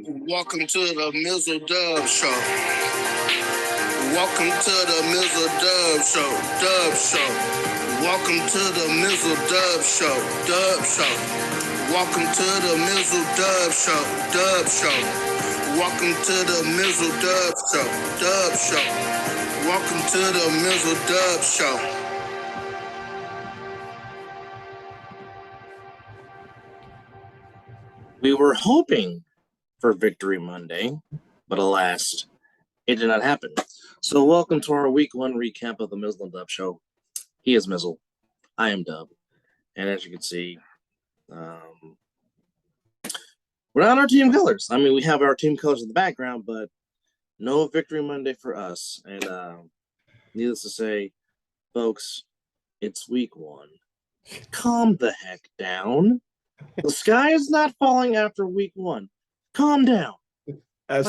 Welcome to the Mizzle Dub Show. Welcome to the Mizzle Dub Show. Dub Show. Welcome to the Mizzle Dub Show. Dub Show. Welcome to the Mizzle Dub Show. Dub Show. Welcome to the Mizzle Dub Show. Dub Show. Welcome to the Mizzle Dub Show. We were hoping for Victory Monday, but alas, it did not happen. So welcome to our week one recap of the Mizzle Dub Show. He is Mizzle. I am Dub. And as you can see, we're not our team colors. I mean, we have our team colors in the background, but no Victory Monday for us. And needless to say, folks, it's week one. Calm the heck down. The sky is not falling after week one. Calm down. Like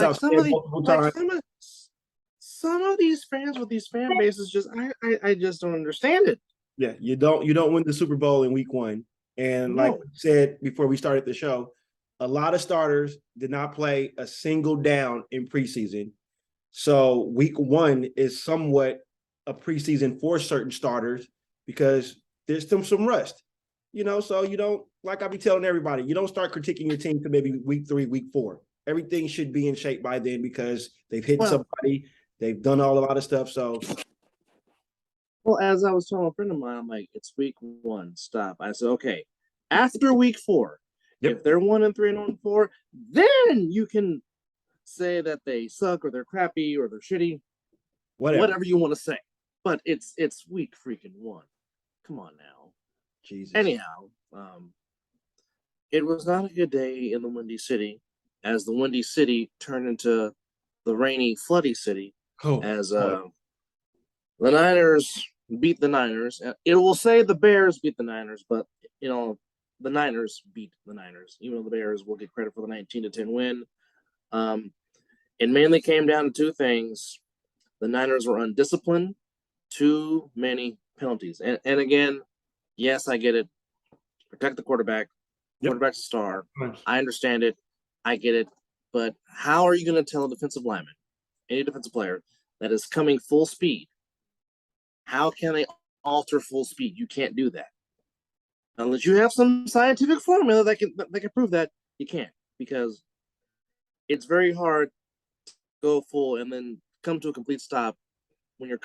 some of these fans with these fan bases, just I just don't understand it. Yeah, you don't win the Super Bowl in week one. And like we said before we started the show, a lot of starters did not play a single down in preseason. So week one is somewhat a preseason for certain starters because there's some rust. So you don't, like I be telling everybody, you don't start critiquing your team to maybe week 3, week 4. Everything should be in shape by then because they've hit somebody, they've done a lot of stuff. So, well, as I was telling a friend of mine, I'm like, it's week one. Stop. I said, okay, after week 4, if they're 1-3 and 1-4, then you can say that they suck or they're crappy or they're shitty, whatever you want to say. But it's week freaking 1. Come on now. Jesus. Anyhow, it was not a good day in the Windy City, as the Windy City turned into the rainy, floody city, as the Niners beat the Niners. It will say the Bears beat the Niners, but the Niners beat the Niners, even though the Bears will get credit for the 19-10 win. It mainly came down to 2 things. The Niners were undisciplined, too many penalties. And again, yes, I get it. Protect the quarterback. Quarterback's a star. I understand it. I get it. But how are you going to tell a defensive lineman, any defensive player, that is coming full speed? How can they alter full speed? You can't do that. Unless you have some scientific formula that can prove that, you can't. Because it's very hard to go full and then come to a complete stop when your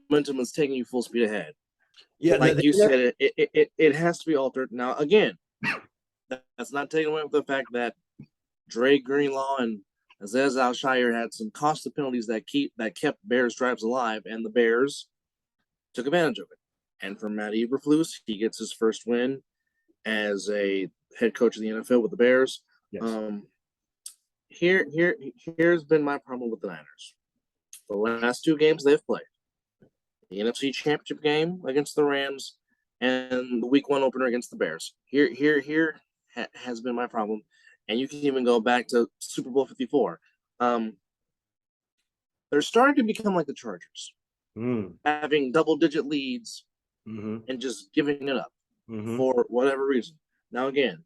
momentum is taking you full speed ahead. Yeah, like you said, it has to be altered. Now, again, that's not taking away with the fact that Dre Greenlaw and Aziz Al-Shire had some costly penalties that kept Bears drives alive, and the Bears took advantage of it. And for Matt Eberflus, he gets his first win as a head coach of the NFL with the Bears. Yes. Here's been my problem with the Niners. The last 2 games they've played, the NFC Championship game against the Rams and the Week 1 opener against the Bears. Here has been my problem. And you can even go back to Super Bowl 54. They're starting to become like the Chargers, having double-digit leads and just giving it up for whatever reason. Now, again,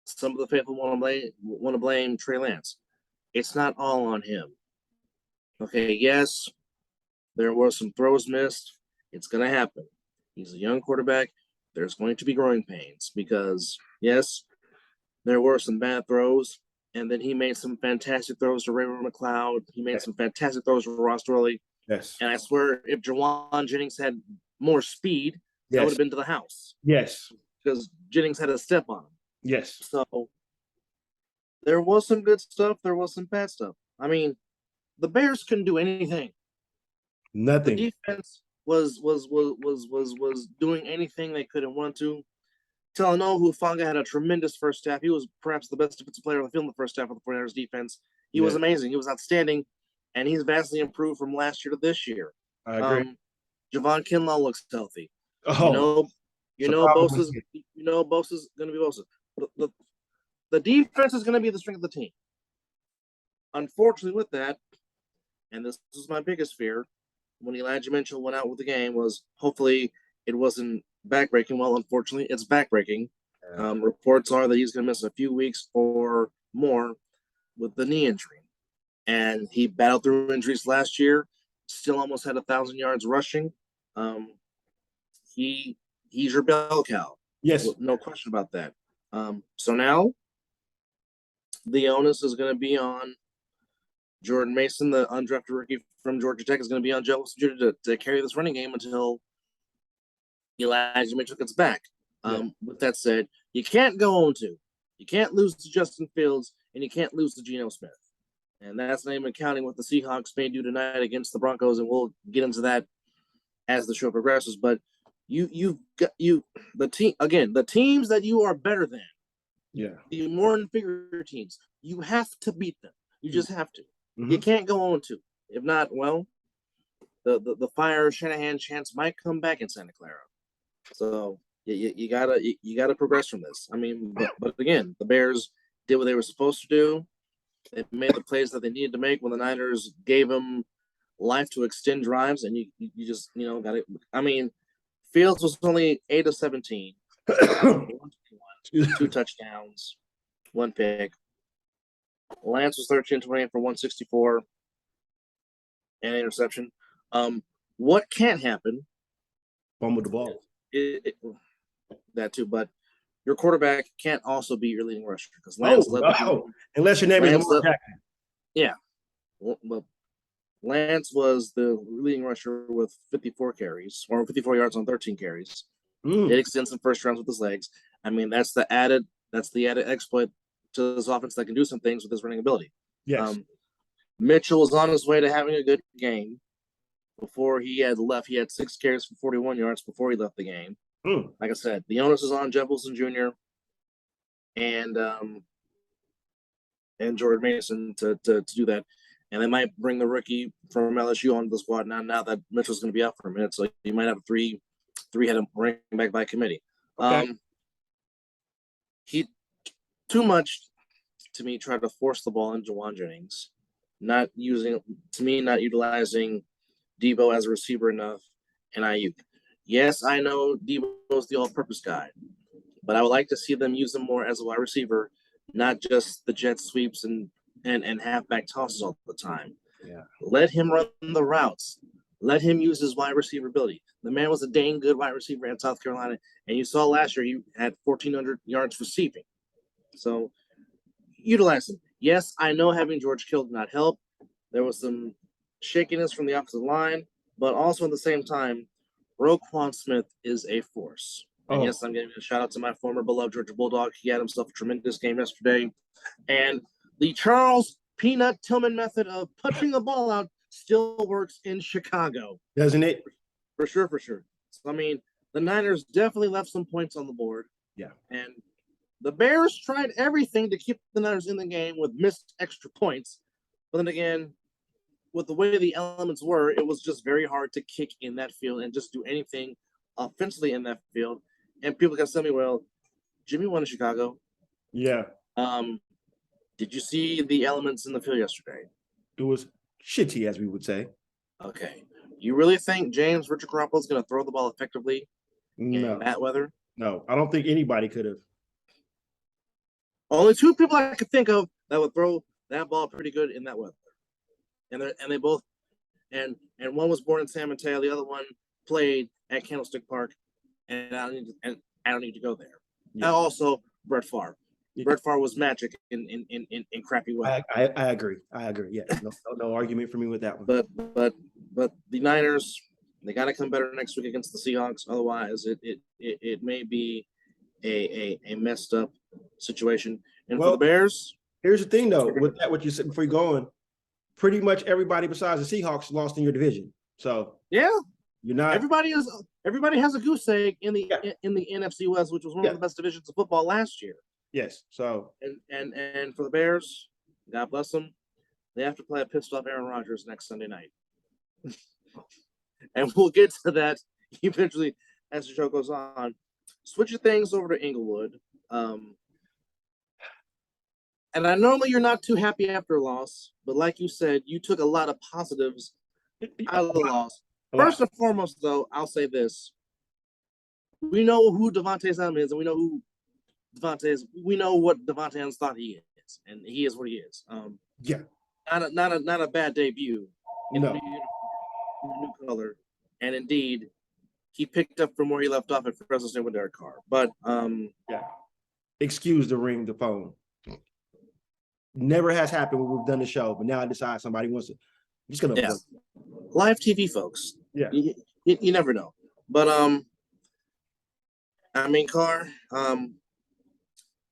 some of the faithful want to blame Trey Lance. It's not all on him. Okay, yes, there were some throws missed. It's going to happen. He's a young quarterback. There's going to be growing pains because, yes, there were some bad throws, and then he made some fantastic throws to Raymond McLeod. He made some fantastic throws to Ross Dwelly. Yes. And I swear, if Jawan Jennings had more speed, that would have been to the house. Yes. Because Jennings had a step on him. Yes. So there was some good stuff. There was some bad stuff. I mean, the Bears couldn't do anything. Nothing. The defense was doing anything they could and want to. Talanoa Hufanga had a tremendous first half. He was perhaps the best defensive player on the field in the first half of the 49ers defense. He was amazing. He was outstanding, and he's vastly improved from last year to this year. I agree. Javon Kinlaw looks healthy. Oh, Bosa's going to be Bosa. The defense is going to be the strength of the team. Unfortunately, with that, and this is my biggest fear, when Elijah Mitchell went out with the game, was hopefully it wasn't backbreaking. Well, unfortunately, it's backbreaking. Reports are that he's going to miss a few weeks or more with the knee injury. And he battled through injuries last year, still almost had 1,000 yards rushing. He's your bell cow. Yes. No question about that. So now the onus is going to be on Jordan Mason, the undrafted rookie from Georgia Tech, is going to be on Joe Jr. to carry this running game until Elijah Mitchell gets back. With that said, you can't go 0-2. You can't lose to Justin Fields, and you can't lose to Geno Smith. And that's not even counting what the Seahawks may do tonight against the Broncos, and we'll get into that as the show progresses. But the teams that you are better than, the more inferior teams, you have to beat them. You just have to. Mm-hmm. You can't go 0-2. If not, well, the fire Shanahan chance might come back in Santa Clara. So you gotta progress from this. I mean, but again, the Bears did what they were supposed to do. They made the plays that they needed to make when the Niners gave them life to extend drives, and you just got it. I mean, Fields was only 8 of 17, 2 touchdowns, 1 pick. Lance was 13-28 for 164 and an interception. What can't happen? Fumble the ball. That too, but your quarterback can't also be your leading rusher because Lance unless your name is Lamar Jackson. Yeah, well, Lance was the leading rusher with 54 carries or 54 yards on 13 carries. It extends some first rounds with his legs. I mean, that's the added exploit to this offense that can do some things with his running ability. Yes. Mitchell was on his way to having a good game before he had left. He had 6 carries for 41 yards before he left the game. Like I said, the onus is on Jeff Wilson Jr. and Jordan Mason to do that. And they might bring the rookie from LSU onto the squad now that Mitchell's going to be out for a minute. So you might have a three-headed running back by committee. Okay. He too much to me tried to force the ball into Juwan Jennings, not utilizing Debo as a receiver enough, and Ayuk. Yes, I know Debo's the all-purpose guy, but I would like to see them use him more as a wide receiver, not just the jet sweeps and halfback tosses all the time. Yeah. Let him run the routes. Let him use his wide receiver ability. The man was a dang good wide receiver at South Carolina, and you saw last year he had 1,400 yards receiving. So utilize him. Yes, I know having George Kittle did not help. There was some shakiness from the offensive line, but also at the same time, Roquan Smith is a force. And yes, I'm giving a shout out to my former beloved Georgia Bulldog. He had himself a tremendous game yesterday. And the Charles Peanut Tillman method of punching the ball out still works in Chicago. Doesn't it? For sure. So, I mean, the Niners definitely left some points on the board. Yeah. And the Bears tried everything to keep the Niners in the game with missed extra points. But then again, with the way the elements were, it was just very hard to kick in that field and just do anything offensively in that field. And people can tell me, well, Jimmy won in Chicago. Yeah. Did you see the elements in the field yesterday? It was shitty, as we would say. Okay. You really think James Richard Garoppolo is going to throw the ball effectively in that weather? No, I don't think anybody could have. Only 2 people I could think of that would throw that ball pretty good in that weather. And they both, and one was born in San Mateo, the other one played at Candlestick Park, and I don't need to go there. Yeah. And also Brett Favre. Yeah. Brett Favre was magic in crappy weather. I agree. Yeah, no argument for me with that one. But the Niners, they got to come better next week against the Seahawks. Otherwise, it may be a messed up situation. And for the Bears, here's the thing though, with that, what you said before you go on. Pretty much everybody besides the Seahawks lost in your division. So yeah, you're not. Everybody has a goose egg in the NFC West, which was one of the best divisions of football last year. Yes. So and for the Bears, God bless them, they have to play a pissed off Aaron Rodgers next Sunday night, and we'll get to that eventually as the show goes on. Switching things over to Inglewood. And I normally you're not too happy after a loss, but like you said, you took a lot of positives out of the loss. First and foremost, though, I'll say this. We know who Devontae Adams is, and we know who we know what Devontae Adams thought he is, and he is what he is. Yeah. Not a bad debut in No. a new color, and indeed, he picked up from where he left off at Fresno State with Derek Carr. But yeah, excuse the ring the phone. Never has happened when we've done the show, but now I decide somebody wants to. I'm just gonna live TV, folks. Yeah, you never know. But I mean, Carr,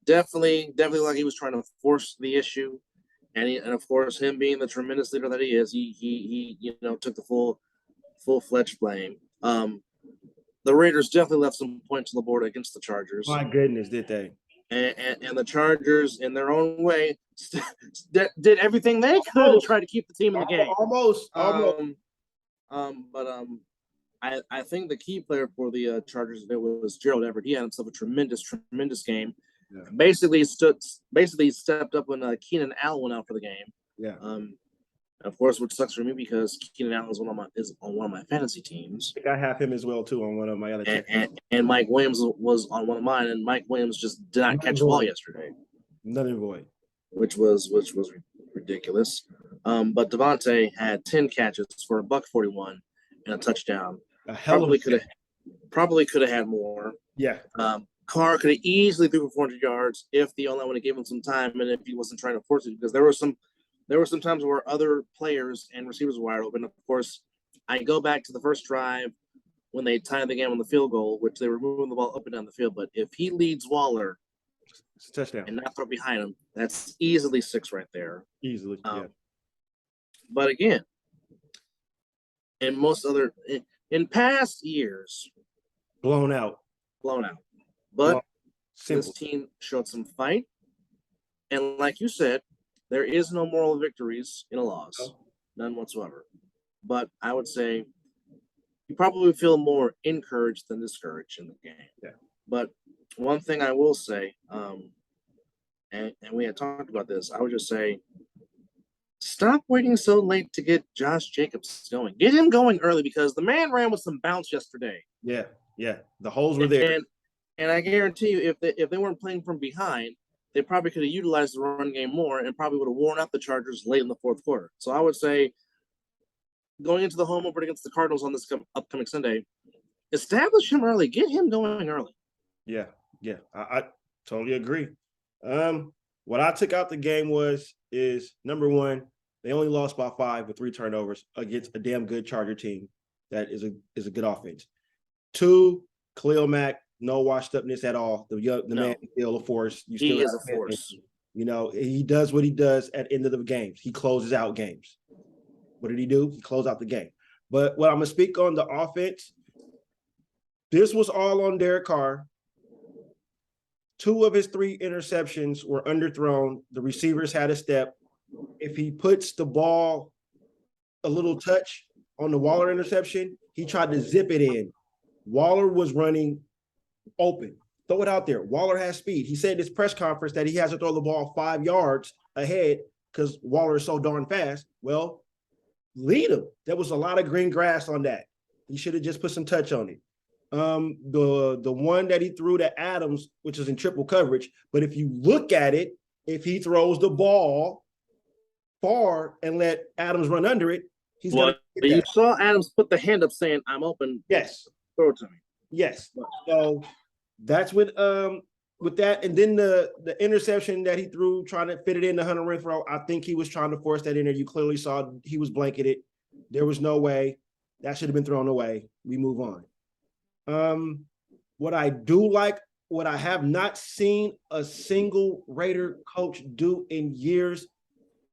definitely like he was trying to force the issue, and of course, him being the tremendous leader that he is, he took the full-fledged blame. The Raiders definitely left some points on the board against the Chargers. My goodness, did they? And the Chargers, in their own way, did everything they could to try to keep the team in the game. Almost. I think the key player for the Chargers was Gerald Everett. He had himself a tremendous game. Yeah. Basically stepped up when Keenan Allen went out for the game. Yeah. Of course, which sucks for me because Keenan Allen is on one of my fantasy teams. I have him as well too on one of my other teams. And Mike Williams was on one of mine, and Mike Williams just did not catch the ball yesterday. Nothing void. Which was ridiculous. But Devontae had 10 catches for $141 and a touchdown. Probably could have had more. Yeah. Carr could have easily threw for 400 yards if the O-line would have given him some time and if he wasn't trying to force it, because there were some times where other players and receivers were wide open. Of course, I go back to the first drive when they tied the game on the field goal, which they were moving the ball up and down the field. But if he leads Waller, it's a touchdown, and not throw behind him, that's easily 6 right there. Easily, yeah. But again, in past years, blown out. But this team showed some fight, and like you said, there is no moral victories in a loss, none whatsoever. But I would say you probably feel more encouraged than discouraged in the game. Yeah. But one thing I will say, and we had talked about this, I would just say, stop waiting so late to get Josh Jacobs going. Get him going early, because the man ran with some bounce yesterday. Yeah. The holes were there. And I guarantee you, if they weren't playing from behind, they probably could have utilized the run game more and probably would have worn out the Chargers late in the fourth quarter. So I would say, going into the home opener against the Cardinals on this upcoming Sunday, establish him early. Get him going early. Yeah. I totally agree. What I took out the game is number one, they only lost by 5 with 3 turnovers against a damn good Charger team that is a good offense. 2, Khalil Mack, no washed upness at all. The man is still a force. He is a force. He does what he does at the end of the games. He closes out games. What did he do? He closed out the game. But what I'm going to speak on the offense, this was all on Derek Carr. 2 of his 3 interceptions were underthrown. The receivers had a step. If he puts the ball a little touch on the Waller interception, he tried to zip it in. Waller was running open. Throw it out there. Waller has speed. He said in his press conference that he has to throw the ball 5 yards ahead because Waller is so darn fast. Well, lead him. There was a lot of green grass on that. He should have just put some touch on it. The one that he threw to Adams, which is in triple coverage, but if you look at it, if he throws the ball far and let Adams run under it, he's going to get that. You saw Adams put the hand up saying, "I'm open." Yes. Throw it to me. Yes. So that's with that. And then the interception that he threw, trying to fit it in to Hunter Renfrow, I think he was trying to force that in there. You clearly saw he was blanketed. There was no way. That should have been thrown away. We move on. What I do like, what I have not seen a single Raider coach do in years,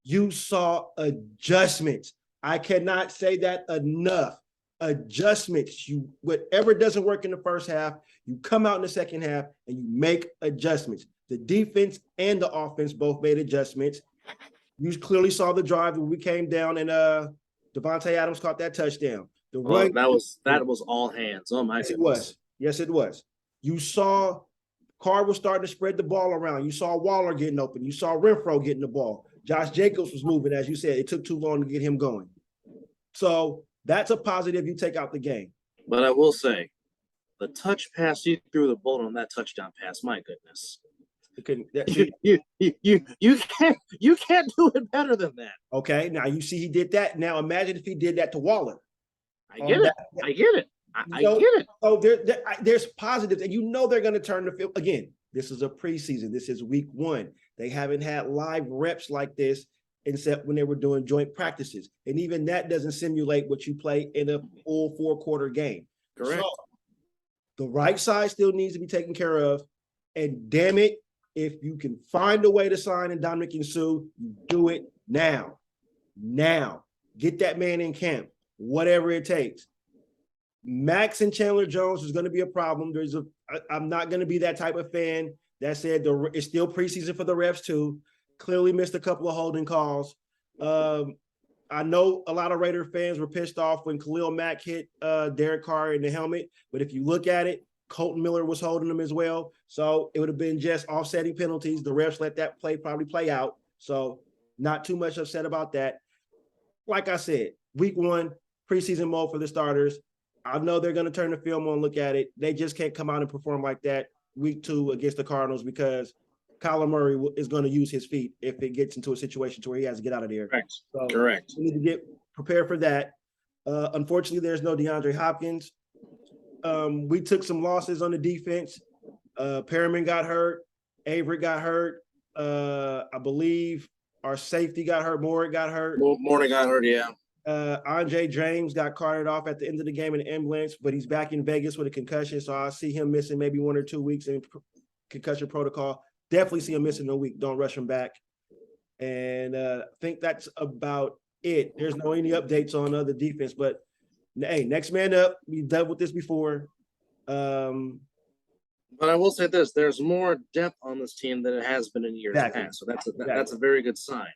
you saw adjustments. I cannot say that enough. Adjustments. Whatever doesn't work in the first half, you come out in the second half and you make adjustments. The defense and the offense both made adjustments. You clearly saw the drive when we came down and Devontae Adams caught that touchdown. That was all hands. Oh my goodness. Yes, it was. You saw Carr was starting to spread the ball around. You saw Waller getting open. You saw Renfrow getting the ball. Josh Jacobs was moving, as you said. It took too long to get him going. So that's a positive you take out the game. But I will say, the touch pass he threw the ball on that touchdown pass, my goodness. You can't do it better than that. Okay, now you see he did that. Now imagine if he did that to Waller. I get it. I get it. I get it. Oh, there's positives, and you know they're going to turn the field again. This is a preseason. This is week 1. They haven't had live reps like this except when they were doing joint practices, and even that doesn't simulate what you play in a full 4-quarter game. Correct. So, the right side still needs to be taken care of, and damn it, if you can find a way to sign Ndamukong Suh, you do it now. Now, get that man in camp, whatever it takes. Max and Chandler Jones is going to be a problem. I'm not going to be that type of fan that said it's still preseason for the refs too. Clearly missed a couple of holding calls. I know a lot of Raider fans were pissed off when Khalil Mack hit Derek Carr in the helmet, but if you look at it, Colton Miller was holding him as well. So it would have been just offsetting penalties. The refs let that probably play out. So not too much upset about that. Like I said, week 1, preseason mode for the starters. I know they're going to turn the film on, look at it. They just can't come out and perform like that week 2 against the Cardinals because Kyler Murray is going to use his feet if it gets into a situation to where he has to get out of there. Correct. So Correct. We need to get prepared for that. Unfortunately, there's no DeAndre Hopkins. We took some losses on the defense. Perriman got hurt. Avery got hurt. I believe our safety got hurt. Moore got hurt. Moore got hurt, yeah. Andre James got carted off at the end of the game in the ambulance, but he's back in Vegas with a concussion, so I see him missing maybe 1 or 2 weeks in concussion protocol. Definitely see him missing a week. Don't rush him back. And I think that's about it. There's no any updates on other defense, but hey, next man up. We've dealt with this before. But I will say this: there's more depth on this team than it has been in years past. So that's a very good sign.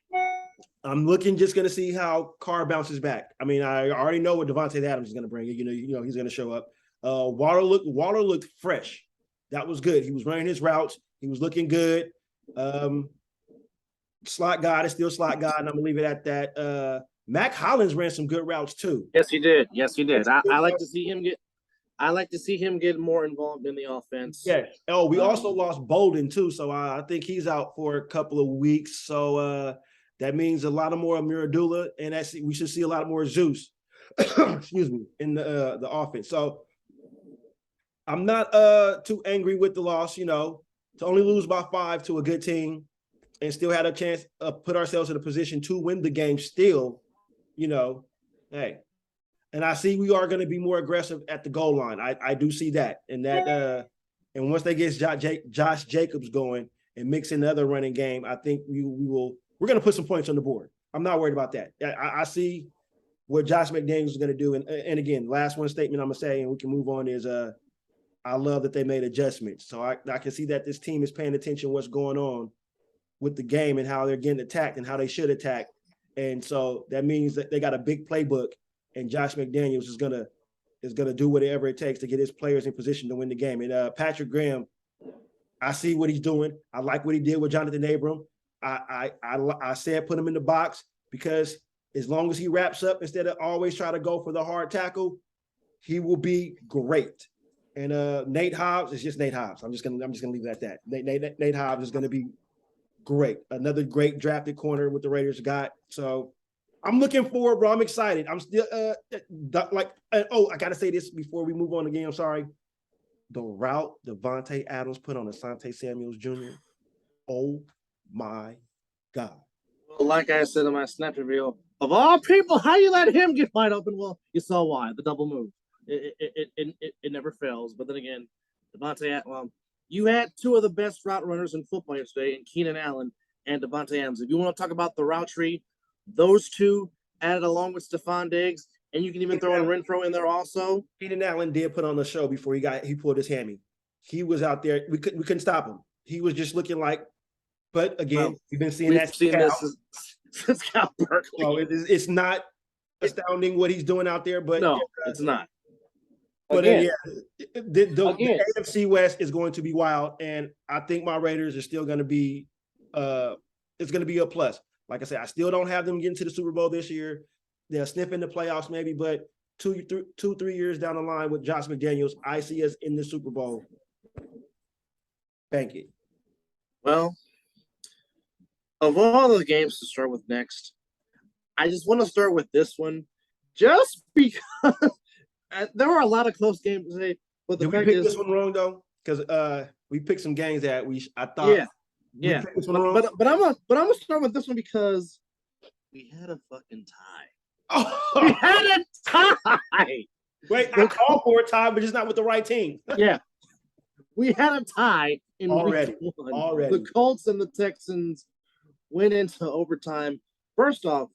I'm looking just going to see how Carr bounces back. I mean, I already know what Devontae Adams is going to bring. You know, he's going to show up. Waller looked fresh. That was good. He was running his routes. He was looking good. Slot God is still slot God, and I'm going to leave it at that. Mac Hollins ran some good routes too. Yes, he did. I like to see him get. I like to see him get more involved in the offense. Yeah. Oh, we also lost Bolden too, so I think he's out for a couple of weeks. So that means a lot of more Miradula, and we should see a lot more Zeus. Excuse me, in the offense. So I'm not too angry with the loss. You know, to only lose by 5 to a good team, and still had a chance put ourselves in a position to win the game. Still, you know, hey. And I see we are going to be more aggressive at the goal line. I do see that. And that and once they get Josh Jacobs going and mix in the other running game, I think we're going to put some points on the board. I'm not worried about that. I see what Josh McDaniels is going to do. And again, last one statement I'm going to say, and we can move on, is I love that they made adjustments. So I can see that this team is paying attention to what's going on with the game and how they're getting attacked and how they should attack. And so that means that they got a big playbook. And Josh McDaniels is gonna do whatever it takes to get his players in position to win the game. And Patrick Graham, I see what he's doing. I like what he did with Jonathan Abram. I said put him in the box because as long as he wraps up instead of always try to go for the hard tackle, he will be great. And Nate Hobbs is just Nate Hobbs. I'm just gonna leave it at that. Nate Hobbs is gonna be great. Another great drafted corner with the Raiders got. So I'm looking forward, bro. I'm excited. I'm still I gotta say this before we move on again. I'm sorry. The route Devontae Adams put on Asante Samuels Jr. Oh my God. Well, like I said in my snap reveal, of all people, how you let him get wide open? Well, you saw why. The double move. It never fails. But then again, you had 2 of the best route runners in football yesterday, in Keenan Allen and Devontae Adams. If you want to talk about the route tree, those 2 added along with Stephon Diggs, and you can even throw in Renfro in there also. Keenan Allen did put on the show before he pulled his hammy. He was out there. We couldn't stop him. He was just looking like. But again, you've been seeing that since Cal Berkeley. So it's not astounding what he's doing out there. But no, it's not. But the AFC West is going to be wild, and I think my Raiders are still going to be. It's going to be a plus. Like I said, I still don't have them getting to the Super Bowl this year. They'll sniff in the playoffs maybe, but 2-3 years down the line with Josh McDaniels, I see us in the Super Bowl. Thank you. Well, of all the games to start with next, I just want to start with this one, just because there were a lot of close games today. But the Did we fact pick is, this one wrong though? Because we picked some games that I thought yeah. picked this one wrong. But I'm gonna start with this one because we had a fucking tie. Oh. We had a tie. Wait, I called for a tie, but just not with the right team. Yeah, we had a tie in Already. week one. Already. The Colts and the Texans went into overtime. First off,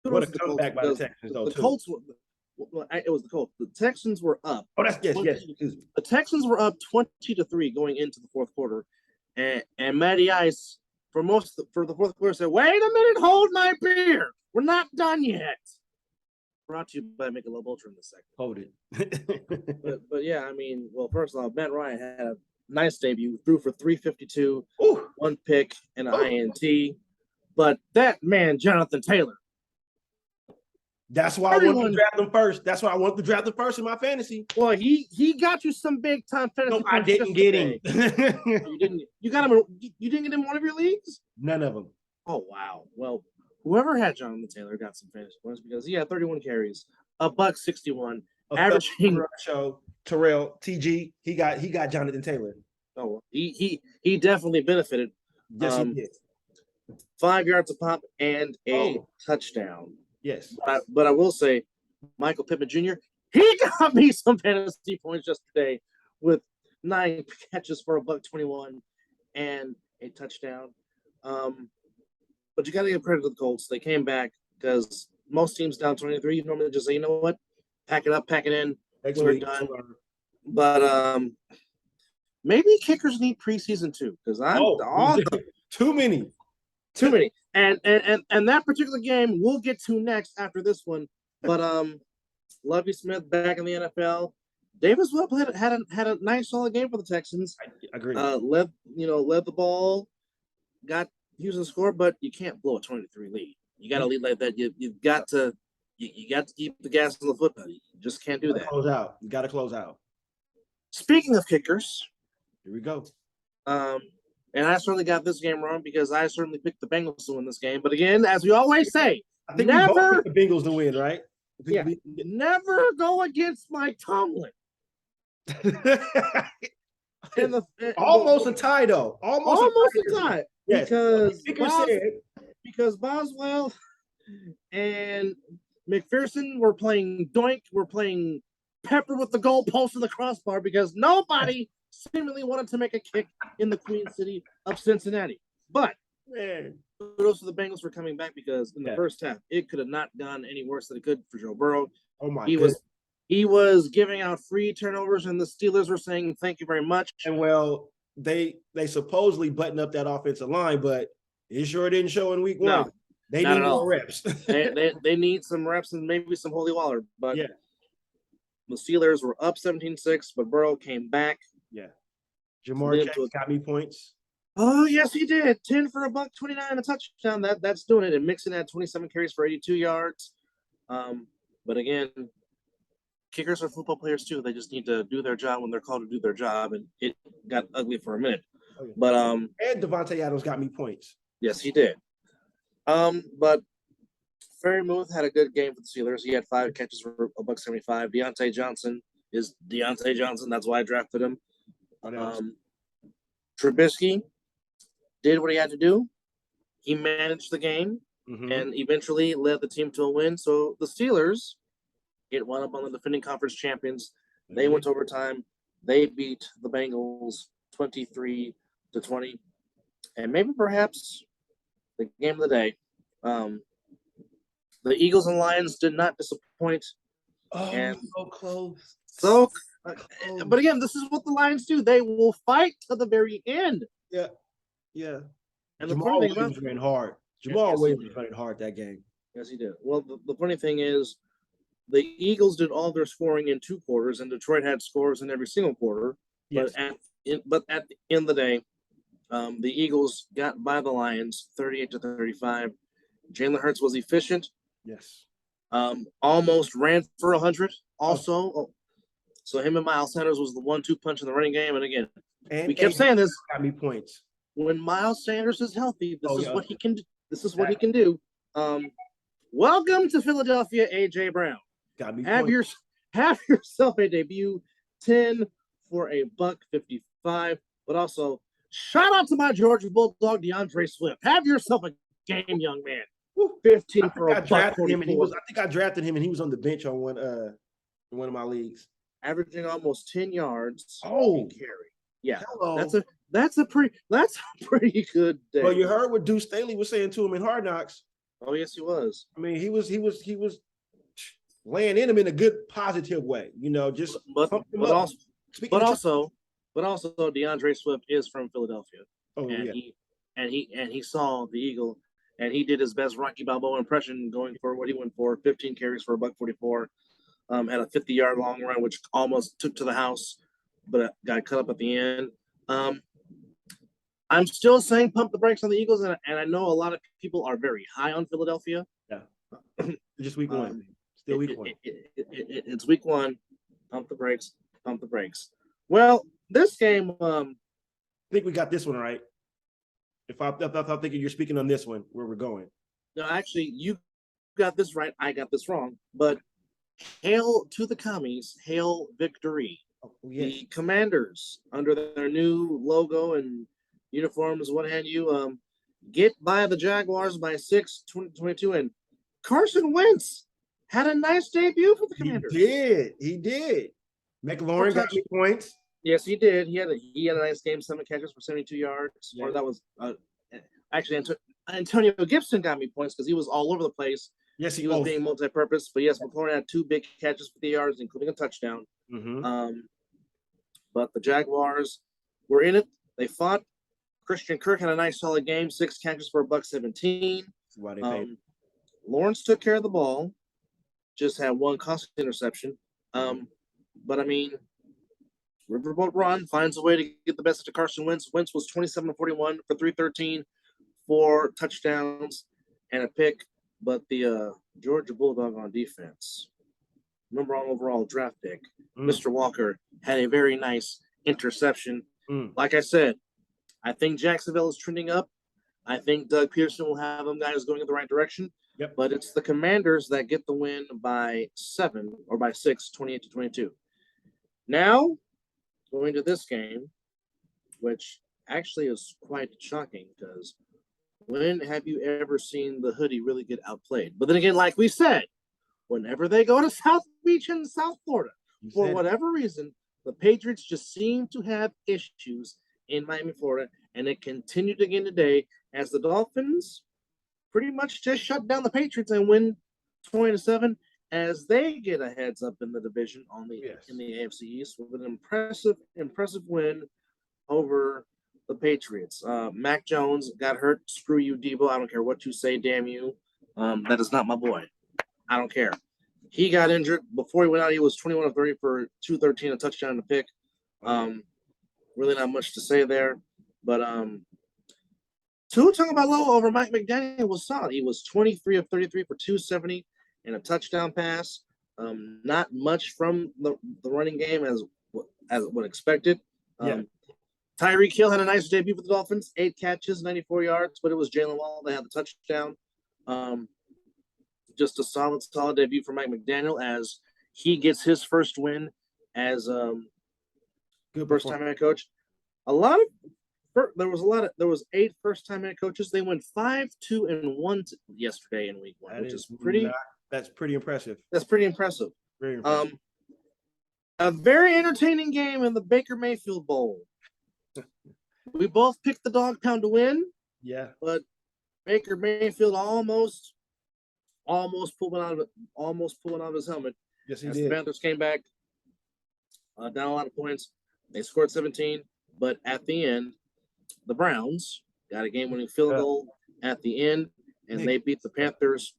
what a comeback by the Texans, though. The Colts were. Well, it was the Colts. The Texans were up. Oh, that's yes. The Texans were up 20-3 going into the fourth quarter, and Matty Ice for the fourth quarter said, "Wait a minute, hold my beer. We're not done yet." Brought to you by Michelob Ultra in the second. Hold it. but yeah, I mean, well, first off, Matt Ryan had a nice debut. Threw for 352, one pick and an INT. But that man, Jonathan Taylor. That's why I wanted to draft him first. That's why I wanted to draft him first in my fantasy. Well, he got you some big time fantasy. No, I didn't get him. You didn't. You got him. You didn't get him in one of your leagues? None of them. Oh wow. Well, whoever had Jonathan Taylor got some fantasy points because he had 31 carries, $161, averaging. Show Terrell TG. He got Jonathan Taylor. Oh, he definitely benefited. Yes, he did. 5 yards a pop and a touchdown. Yes. But I will say, Michael Pittman Jr., he got me some fantasy points yesterday with 9 catches for $121 and a touchdown. But you got to give credit to the Colts. They came back because most teams down 23, you normally just say, you know what, pack it up, pack it in. We're done. But maybe kickers need preseason too because too many. Too many. And that particular game we'll get to next after this one. But Lovie Smith back in the NFL. Davis Webb had a nice solid game for the Texans. I agree. Led the ball, got Houston score, but you can't blow a 23 lead. You got to lead like that. You've got to keep the gas on the foot, buddy. You just can't do that. Close out. You got to close out. Speaking of kickers, here we go. And I certainly got this game wrong because I certainly picked the Bengals to win this game. But again, as we always say, I think we both picked the Bengals to win, right? Yeah, never go against Mike Tomlin. Almost a tie, though. Almost a tie. Yes. Because Boswell and McPherson were playing Doink, were playing Pepper with the goalpost and the crossbar because nobody seemingly wanted to make a kick in the Queen City of Cincinnati. But kudos to the Bengals for coming back because in the first half, it could have not gone any worse than it could for Joe Burrow. Oh my God. He was giving out free turnovers, and the Steelers were saying thank you very much. And well, they supposedly buttoned up that offensive line, but it sure didn't show in week one. No, they need more reps. they need some reps and maybe some holy water. But the Steelers were up 17-6, but Burrow came back. Yeah. Jamar Chase got me points. Oh, yes, he did. 10 for $129 and a touchdown. That's doing it. And Mixon had 27 carries for 82 yards. But again, kickers are football players too. They just need to do their job when they're called to do their job. And it got ugly for a minute. Oh, yeah. But and Devontae Adams got me points. Yes, he did. But Fairmouth had a good game for the Steelers. He had 5 catches for $175. Deontay Johnson is Deontay Johnson. That's why I drafted him. Trubisky did what he had to do. He managed the game and eventually led the team to a win. So the Steelers get one up on the defending conference champions. They went to overtime. They beat the Bengals 23-20. And maybe perhaps the game of the day. The Eagles and Lions did not disappoint. Oh, and so close. But again, this is what the Lions do. They will fight to the very end. Yeah. Yeah. And Jamal Williams ran hard. Jamal Williams ran hard that game. Yes, he did. Well, the funny thing is the Eagles did all their scoring in 2 quarters, and Detroit had scores in every single quarter. Yes. But at the end of the day, the Eagles got by the Lions 38-35. Jalen Hurts was efficient. Yes. Almost ran for 100 also. So him and Miles Sanders was the 1-2 punch in the running game. And again, we kept saying this. Got me points. when Miles Sanders is healthy, this is what he can do. This is what he Exactly. can do. Welcome to Philadelphia, AJ Brown. Have yourself a debut, 10 for a $155. But also, shout out to my Georgia Bulldog, DeAndre Swift. Have yourself a game, young man. 15 for a $144. I think I drafted him, and he was on the bench on one of my leagues, averaging almost 10 yards. Oh, carry. Yeah, hello. That's a pretty good day. Well, you heard what Deuce Staley was saying to him in Hard Knocks. Oh, yes, he was. I mean, he was laying in him in a good, positive way. You know, just but also DeAndre Swift is from Philadelphia. Oh, he saw the Eagle, and he did his best Rocky Balboa impression, going for what he went for: 15 carries for a $144. Had a 50-yard long run, which almost took to the house, but got cut up at the end. I'm still saying pump the brakes on the Eagles, and I know a lot of people are very high on Philadelphia. Yeah, just week one. Still week one. It's week one. Pump the brakes. Pump the brakes. Well, this game. I think we got this one right. If I'm thinking you're speaking on this one, where we're going. No, actually, you got this right. I got this wrong. But hail to the commies. Hail victory. Oh, yes. The Commanders, under their new logo and uniforms, what have you, get by the Jaguars by 6, 2022, and Carson Wentz had a nice debut for the Commanders. He did. McLaurin got me points. Yes, he did. He had a nice game, 7 catches for 72 yards. Yeah. Or that was actually Antonio Gibson got me points because he was all over the place. Yes, he was being multi-purpose. But yes, McLaurin had 2 big catches for the yards, including a touchdown. Mm-hmm. But the Jaguars were in it. They fought. Christian Kirk had a nice solid game, 6 catches for a $117. Why they paid. Lawrence took care of the ball, just had 1 costly interception. But I mean, Riverboat Run finds a way to get the best of Carson Wentz. Wentz was 27-41 for 313, 4 touchdowns and a pick. But the Georgia Bulldog on defense, number 1 overall draft pick, Mr. Walker, had a very nice interception. Like I said, I think Jacksonville is trending up. I think Doug Peterson will have them guys going in the right direction. Yep. But it's the Commanders that get the win by 7 or by 6, 28-22. Now, going to this game, which actually is quite shocking because when have you ever seen the Hoodie really get outplayed? But then again, like we said, whenever they go to South Beach in South Florida, for whatever reason, the Patriots just seem to have issues in Miami, Florida, and it continued again today as the Dolphins pretty much just shut down the Patriots and win 20-7 as they get a heads up in the division in the AFC East with an impressive win over the Patriots. Mac Jones got hurt. Screw you, Debo. I don't care what you say. Damn you. That is not my boy. I don't care. He got injured. Before he went out, he was 21 of 30 for 213, a touchdown and a pick. Really not much to say there. But Tua Tagovailoa over Mike McDaniel was solid. He was 23 of 33 for 270 and a touchdown pass. Not much from the running game as what expected. Tyreek Hill had a nice debut for the Dolphins, 8 catches, 94 yards, but it was Jalen Waddle that had the touchdown. Just a solid debut for Mike McDaniel as he gets his first win as first-time head coach. There was 8 first-time head coaches. They went 5-2-1 yesterday in week 1, which is pretty. That's pretty impressive. That's pretty impressive. Very impressive. A very entertaining game in the Baker Mayfield Bowl. We both picked the dog pound to win. Yeah, but Baker Mayfield almost pulling out of his helmet. Yes, he did. The Panthers came back down a lot of points. They scored 17, but at the end, the Browns got a game-winning field goal at the end, and they beat the Panthers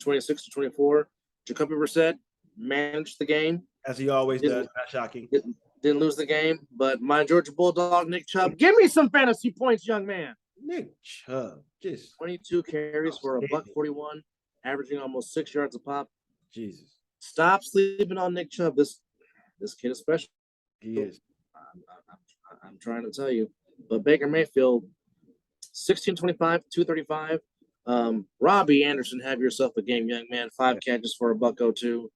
26-24. Jacoby Brissett managed the game as he always does. Not shocking. Didn't lose the game, but my Georgia Bulldog, Nick Chubb, give me some fantasy points, young man. Nick Chubb, just 22 carries for a $141, averaging almost 6 yards a pop. Jesus. Stop sleeping on Nick Chubb. This kid is special. He is. I'm trying to tell you. But Baker Mayfield, 16-25, 235. Robbie Anderson, have yourself a game, young man. 5 catches for a $102.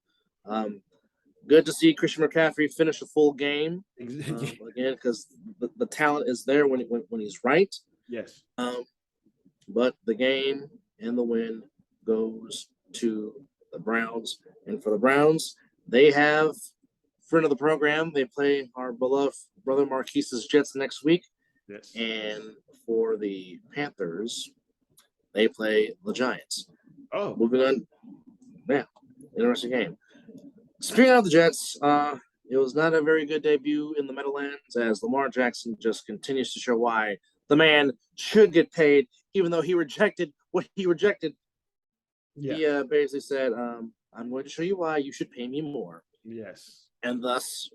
Good to see Christian McCaffrey finish a full game again, because the talent is there when he's right. Yes. But the game and the win goes to the Browns. And for the Browns, they have friend of the program. They play our beloved brother Marquise's Jets next week. Yes. And for the Panthers, they play the Giants. Oh. Moving on. Yeah, interesting game. Speaking of the Jets, it was not a very good debut in the Meadowlands as Lamar Jackson just continues to show why the man should get paid, even though he rejected what he rejected. Yeah. He basically said, I'm going to show you why you should pay me more. Yes. And thus,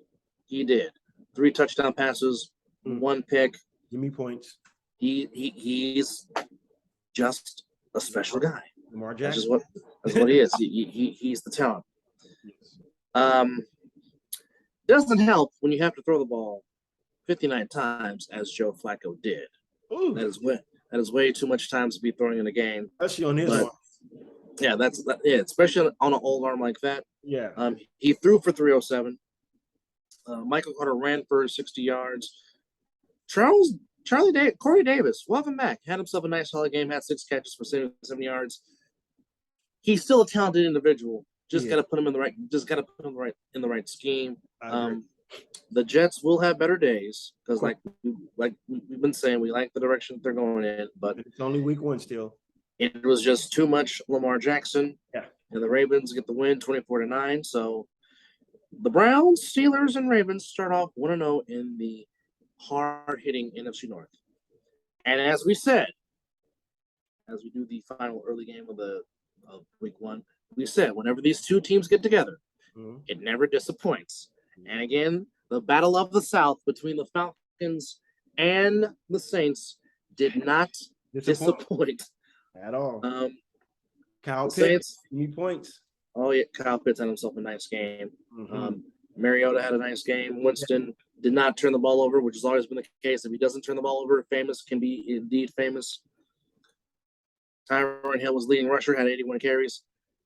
he did. 3 touchdown passes, 1 pick. Give me points. He's just a special guy. Lamar Jackson. That's what he is. He's the talent. Doesn't help when you have to throw the ball 59 times as Joe Flacco did. Ooh. That is way too much times to be throwing in a game. Especially on his arm. Yeah, especially on an old arm like that. Yeah. He threw for 307. Michael Carter ran for 60 yards. Corey Davis, welcome back. Had himself a nice solid game. Had 6 catches for 77 yards. He's still a talented individual. Just got to put him in the right. Just got to put him in the right scheme. The Jets will have better days because, like we've been saying, we like the direction they're going in. But it's only week 1 still. It was just too much Lamar Jackson. Yeah. And the Ravens get the win, 24-9. So the Browns, Steelers, and Ravens start off 1-0 in the hard-hitting NFC North. And as we said, as we do the final early game of week 1, we said whenever these two teams get together, it never disappoints. And again, the battle of the South between the Falcons and the Saints did not disappoint at all. Kyle Pitts, Saints, give me points. Oh yeah, Kyle Pitts had himself a nice game. Mariota had a nice game. Winston did not turn the ball over, which has always been the case. If he doesn't turn the ball over, famous can be indeed famous. Tyron Hill was leading rusher, had 81 carries.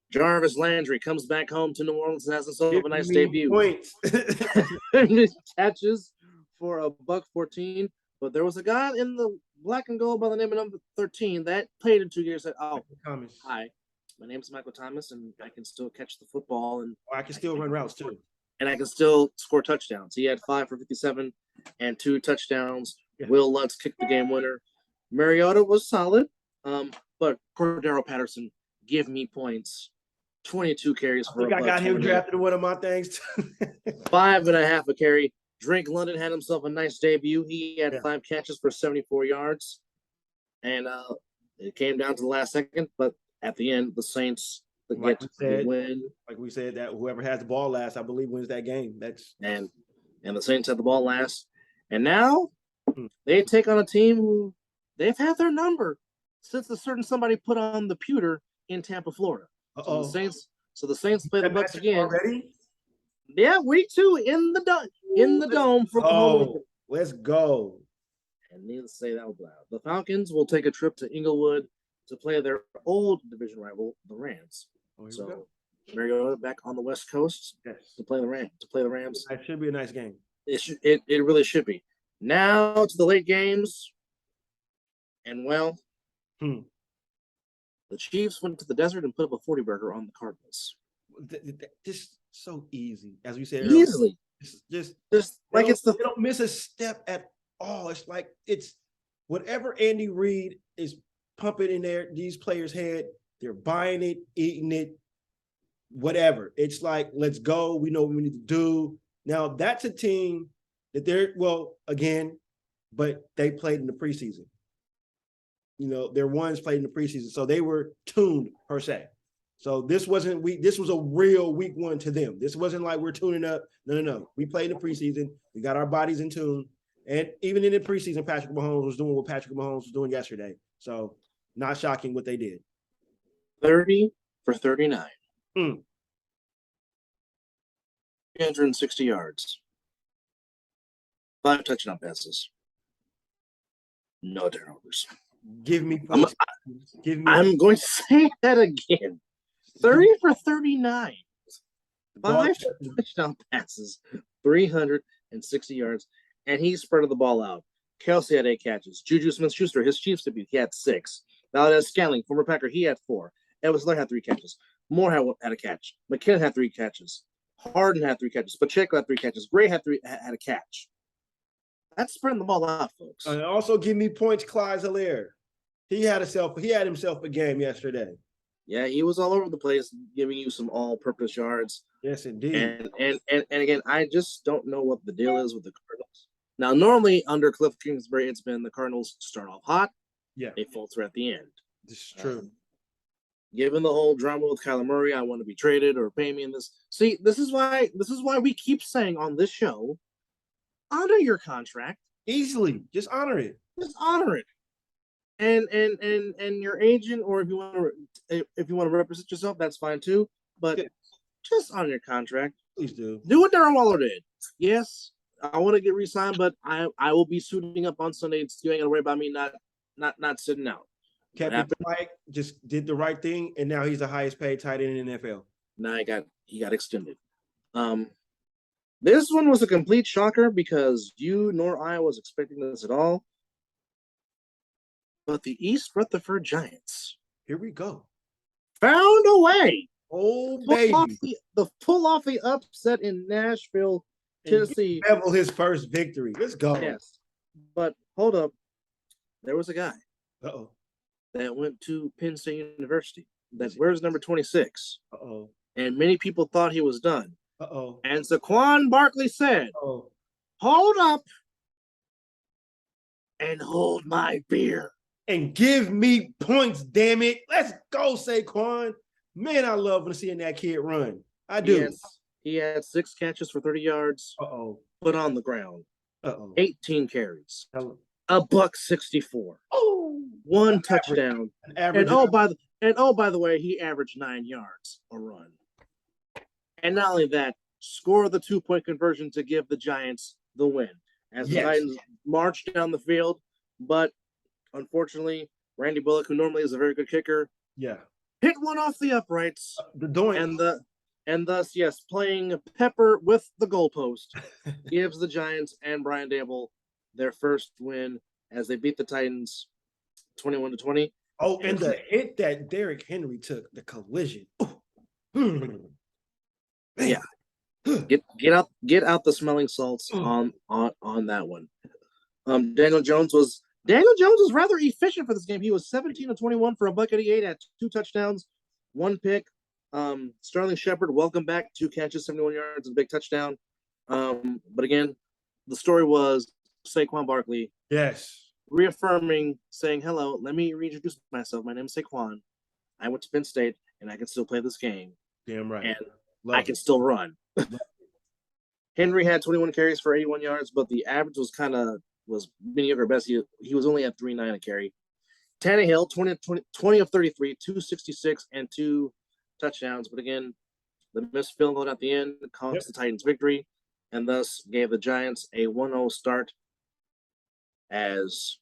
Jarvis Landry comes back home to New Orleans and has himself a nice debut. Points. Catches for a $114. But there was a guy in the black and gold by the name of number 13 that played in 2 years. Said, Thomas. Hi, my name is Michael Thomas, and I can still catch the football. And I can still run routes, too. And I can still score touchdowns. He had 5 for 57 and 2 touchdowns. Yeah. Will Lutz kicked the game winner. Mariota was solid, but Cordero Patterson, give me points. 22 carries for I got him drafted in one of my things. 5.5 a carry. Drake London had himself a nice debut. He had 5 catches for 74 yards. And it came down to the last second, but at the end, the Saints get the win. Like we said, that whoever has the ball last, I believe, wins that game. And the Saints had the ball last. And now they take on a team who they've had their number since a certain somebody put on the pewter in Tampa, Florida. So the Saints play the Bucs again. Already? Yeah, week 2 in the dome for the home. Let's go. And needless to say, that was loud. The Falcons will take a trip to Inglewood to play their old division rival, the Rams. So Mariota back on the West Coast to play the Rams. That should be a nice game. It really should be. Now to the late games. And the Chiefs went to the desert and put up a 40-burger on the Cardinals. Just so easy, as we said easily. Just like they don't miss a step at all. It's like it's whatever Andy Reid is pumping in these players' head, they're buying it, eating it, whatever. It's like, let's go. We know what we need to do. Now, that's a team that but they played in the preseason. Their ones played in the preseason, so they were tuned per se. So this wasn't this was a real week 1 to them. This wasn't like we're tuning up. No. We played in the preseason. We got our bodies in tune. And even in the preseason, Patrick Mahomes was doing what Patrick Mahomes was doing yesterday. So not shocking what they did. 30 for 39. 360 yards. 5 touchdown passes. No turnovers. Give me points. I'm going to say that again. 30 for 39. 5 touchdown passes, 360 yards, and he spread the ball out. Kelsey had 8 catches. Juju Smith-Schuster, his Chiefs debut, he had 6. Valdez Scantling, former Packer, he had 4. Edwards Helaire had 3 catches. Moore had a catch. McKinnon had 3 catches. Harden had 3 catches. Pacheco had 3 catches. Gray had a catch. That's spreading the ball out, folks. And also give me points, Clyde Helaire. He had himself a game yesterday. Yeah, he was all over the place, giving you some all-purpose yards. Yes, indeed. And again, I just don't know what the deal is with the Cardinals. Now, normally under Cliff Kingsbury, it's been the Cardinals start off hot. Yeah, they falter at the end. This is true. Given the whole drama with Kyler Murray, I want to be traded or pay me in this. See, this is why we keep saying on this show, honor your contract easily. Just honor it. Just honor it. And your agent, or if you want to represent yourself, that's fine too. But just honor your contract. Please do. Do what Darren Waller did. Yes, I want to get re-signed, but I will be suiting up on Sunday. You ain't gonna worry about me not sitting out. Captain Mike just did the right thing, and now he's the highest paid tight end in the NFL. Now he got extended. This one was a complete shocker because you nor I was expecting this at all. But the East Rutherford Giants, here we go, found a way. Oh, baby. Pull off the upset in Nashville, Tennessee. Bevel his first victory. Let's go. Yes. But hold up. There was a guy Uh-oh. that went to Penn State University that wears number 26. Uh-oh. And many people thought he was done. Uh-oh. And Saquon Barkley said, Uh-oh. Hold up and hold my beer. And give me points, damn it. Let's go, Saquon. Man, I love seeing that kid run. I do. He had 6 catches for 30 yards. Uh-oh. Put on the ground. Uh-oh. 18 carries. Hello. $164. Oh, 1 touchdown. And by the way, he averaged 9 yards a run. And not only that, score the 2-point conversion to give the Giants the win. As the Titans marched down the field, but unfortunately, Randy Bullock, who normally is a very good kicker, hit one off the uprights. And thus, yes, playing pepper with the goalpost gives the Giants and Brian Dable their first win as they beat the Titans 21-20. Oh, and the hit that Derrick Henry took, the collision. Yeah. Get out the smelling salts on that one. Daniel Jones was rather efficient for this game. He was 17-21 for $188 at 2 touchdowns, 1 pick. Sterling Shepard, welcome back, 2 catches, 71 yards, and a big touchdown. But again, the story was Saquon Barkley. Yes. Reaffirming, saying, hello, let me reintroduce myself. My name is Saquon. I went to Penn State, and I can still play this game. Damn right. And I can still run. Henry had 21 carries for 81 yards, but the average was mediocre at best. He was only at 3.9 a carry. Tannehill, 20 of 33, 266, and 2 touchdowns. But again, the missed field goal at the end cost the Titans victory, and thus gave the Giants a 1-0 start as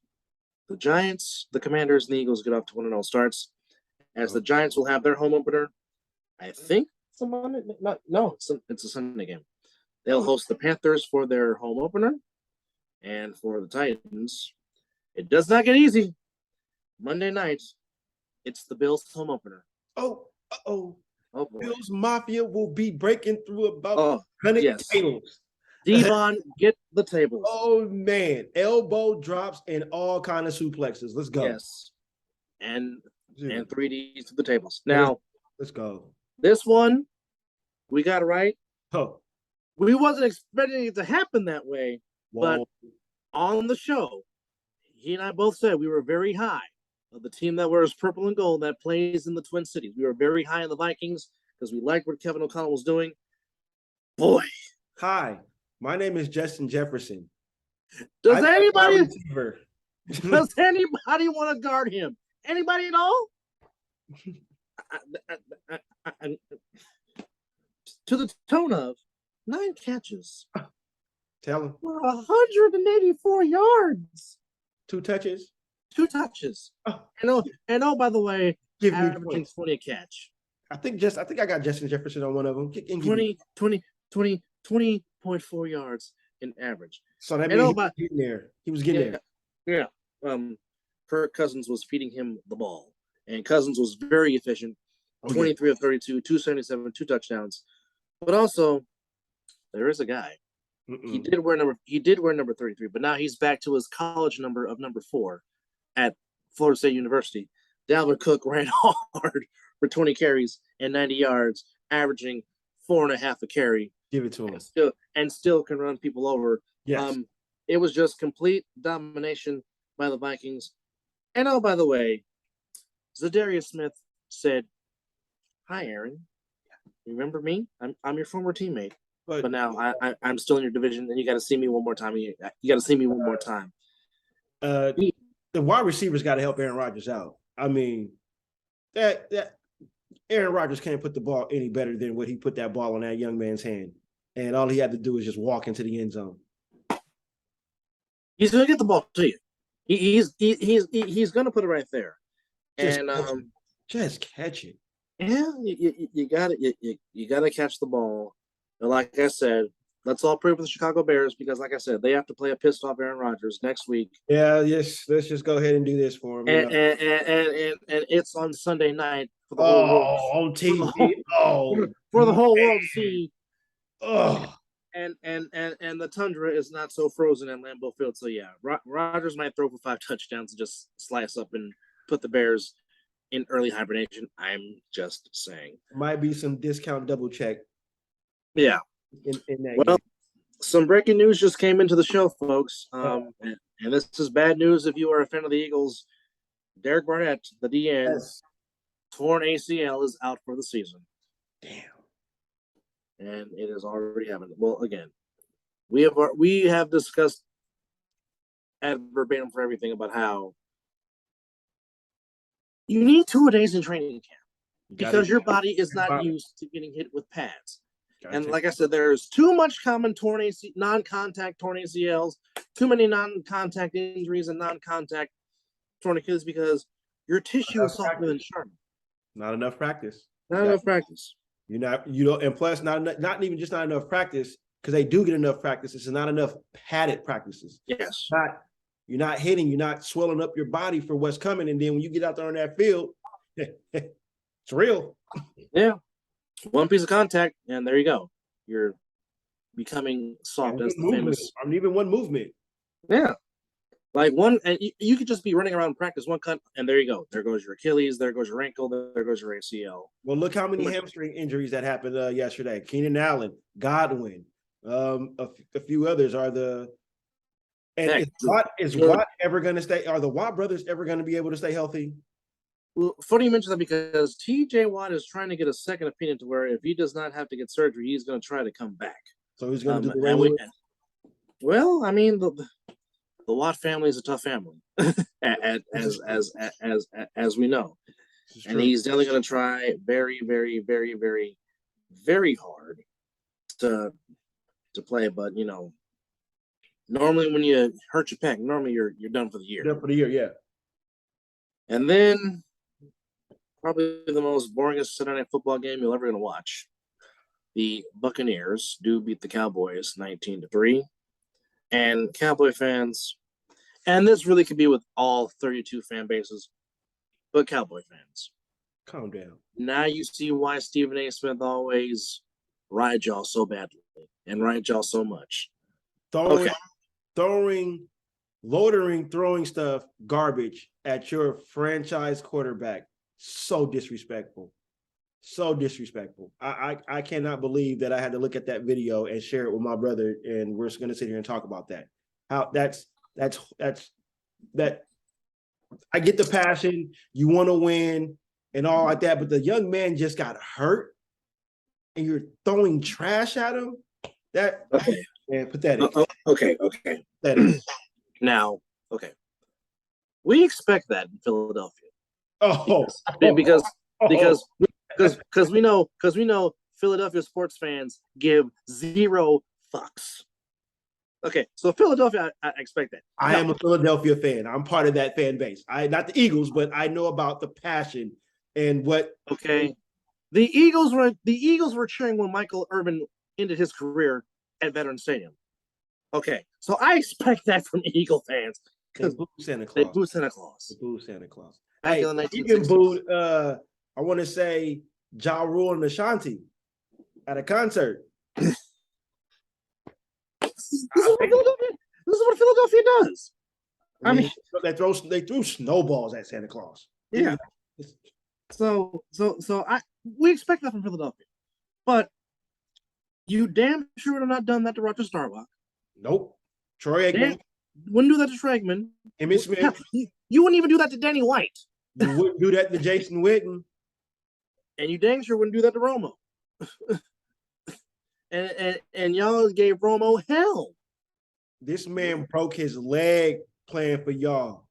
the Giants, the Commanders, and the Eagles get off to 1-0 starts. As the Giants will have their home opener, I think it's a Monday. It's a Sunday game. They'll host the Panthers for their home opener, and for the Titans, it does not get easy. Monday night, it's the Bills' home opener. Oh boy. Bills Mafia will be breaking through about 100 tables. Devon, get the tables. Oh, man. Elbow drops and all kind of suplexes. Let's go. Yes. And 3Ds to the tables. Now, let's go. This one, we got it right. Oh. We wasn't expecting it to happen that way, but on the show, he and I both said we were very high of the team that wears purple and gold that plays in the Twin Cities. We were very high on the Vikings because we liked what Kevin O'Connell was doing. Boy. Hi, my name is Justin Jefferson. Does anybody want to guard him? Anybody at all? To the tone of 9 catches. Tell him. For 184 yards. 2 touches. 2 touches. Oh. And by the way, Give me averaging points. 20 a catch. I think I got Justin Jefferson on one of them. 20.4 yards in average. So that means he was getting there. He was getting there. Yeah. Kirk Cousins was feeding him the ball, and Cousins was very efficient. 23 of 32, 277, 2 touchdowns. But also, there is a guy. He did wear number 33, but now he's back to his college number of number 4 at Florida State University. Dalvin Cook ran hard for 20 carries and 90 yards, averaging 4.5 a carry. Give it to him. And still can run people over. Yes. It was just complete domination by the Vikings. And by the way, Zadarius Smith said, "Hi, Aaron. Remember me? I'm your former teammate. But now I'm still in your division, and you got to see me one more time. You got to see me one more time." The wide receivers got to help Aaron Rodgers out. I mean, that Aaron Rodgers can't put the ball any better than what he put that ball in that young man's hand, and all he had to do is just walk into the end zone. He's going to get the ball to you. He's going to put it right there, just catch it. Yeah, you got it. You got to catch the ball. And like I said, let's all pray for the Chicago Bears because, like I said, they have to play a pissed off Aaron Rodgers next week. Yeah, yes. Let's just go ahead and do this for him. And it's on Sunday night for the whole world. On TV. For the whole world to see. Oh. And the tundra is not so frozen at Lambeau Field. So yeah, Rodgers might throw for 5 touchdowns and just slice up and put the Bears in early hibernation. I'm just saying. Might be some discount double check. Yeah. In that game. Some breaking news just came into the show, folks. And this is bad news if you are a fan of the Eagles. Derek Barnett, the DN, torn ACL, is out for the season. Damn. And it has already happened. Well, again, we have discussed ad verbatim for everything about how you need 2 days in training camp because your body is not used to getting hit with pads. And like I said, there's too much common non-contact torn ACLs, too many non-contact injuries and non-contact torn Achilles because your tissue is softer than sharp. Not enough practice. Enough practice. And plus not even just not enough practice because they do get enough practice. It's not enough padded practices. Yes. You're not hitting. You're not swelling up your body for what's coming. And then when you get out there on that field, it's real. Yeah. 1 piece of contact, and there you go. You're becoming soft as the famous. I mean, even 1 movement. Yeah. Like one, and you could just be running around practice, 1 cut, and there you go. There goes your Achilles, there goes your ankle, there goes your ACL. Well, look how many hamstring injuries that happened yesterday. Keenan Allen, Godwin, a few others are the. And is Watt ever going to stay? Are the Watt brothers ever going to be able to stay healthy? Well, funny you mention that because TJ Watt is trying to get a second opinion to where if he does not have to get surgery, he's going to try to come back. So he's going to do the well, I mean, the Watt family is a tough family, as we know, and he's definitely going to try very, very, very, very, very hard to play. But normally when you hurt your pec, normally you're done for the year. Done for the year, yeah. And then probably the most boringest Sunday Night Football game you're ever going to watch. The Buccaneers do beat the Cowboys 19-3. And Cowboy fans, and this really could be with all 32 fan bases, but Cowboy fans. Calm down. Now you see why Stephen A. Smith always ride y'all so badly and ride y'all so much. Throwing stuff, garbage at your franchise quarterback. So disrespectful. So disrespectful. I cannot believe that I had to look at that video and share it with my brother, and we're going to sit here and talk about that. How that's that. I get the passion. You want to win and all like that, but the young man just got hurt, and you're throwing trash at him. That man, pathetic. Okay. Pathetic. Now, okay, we expect that in Philadelphia. Because we know Philadelphia sports fans give 0 fucks. Okay, so Philadelphia, I expect that. I am a Philadelphia fan. I'm part of that fan base. Not the Eagles, but I know about the passion and what. Okay, the Eagles were cheering when Michael Irvin ended his career at Veterans Stadium. Okay, so I expect that from Eagle fans because Santa Claus. They boo Santa Claus. They boo Santa Claus. Back Hey, in the 1960s. you can boo. I want to say Ja Rule and Ashanti at a concert. This is what Philadelphia does. I mean, they threw snowballs at Santa Claus. Yeah. So we expect that from Philadelphia, but you damn sure would have not done that to Roger Staubach. Nope. Troy Aikman wouldn't do that to Schregman. Emmitt Smith. You wouldn't even do that to Danny White. You wouldn't do that to Jason Witten. And you dang sure wouldn't do that to Romo. and y'all gave Romo hell. This man broke his leg playing for y'all.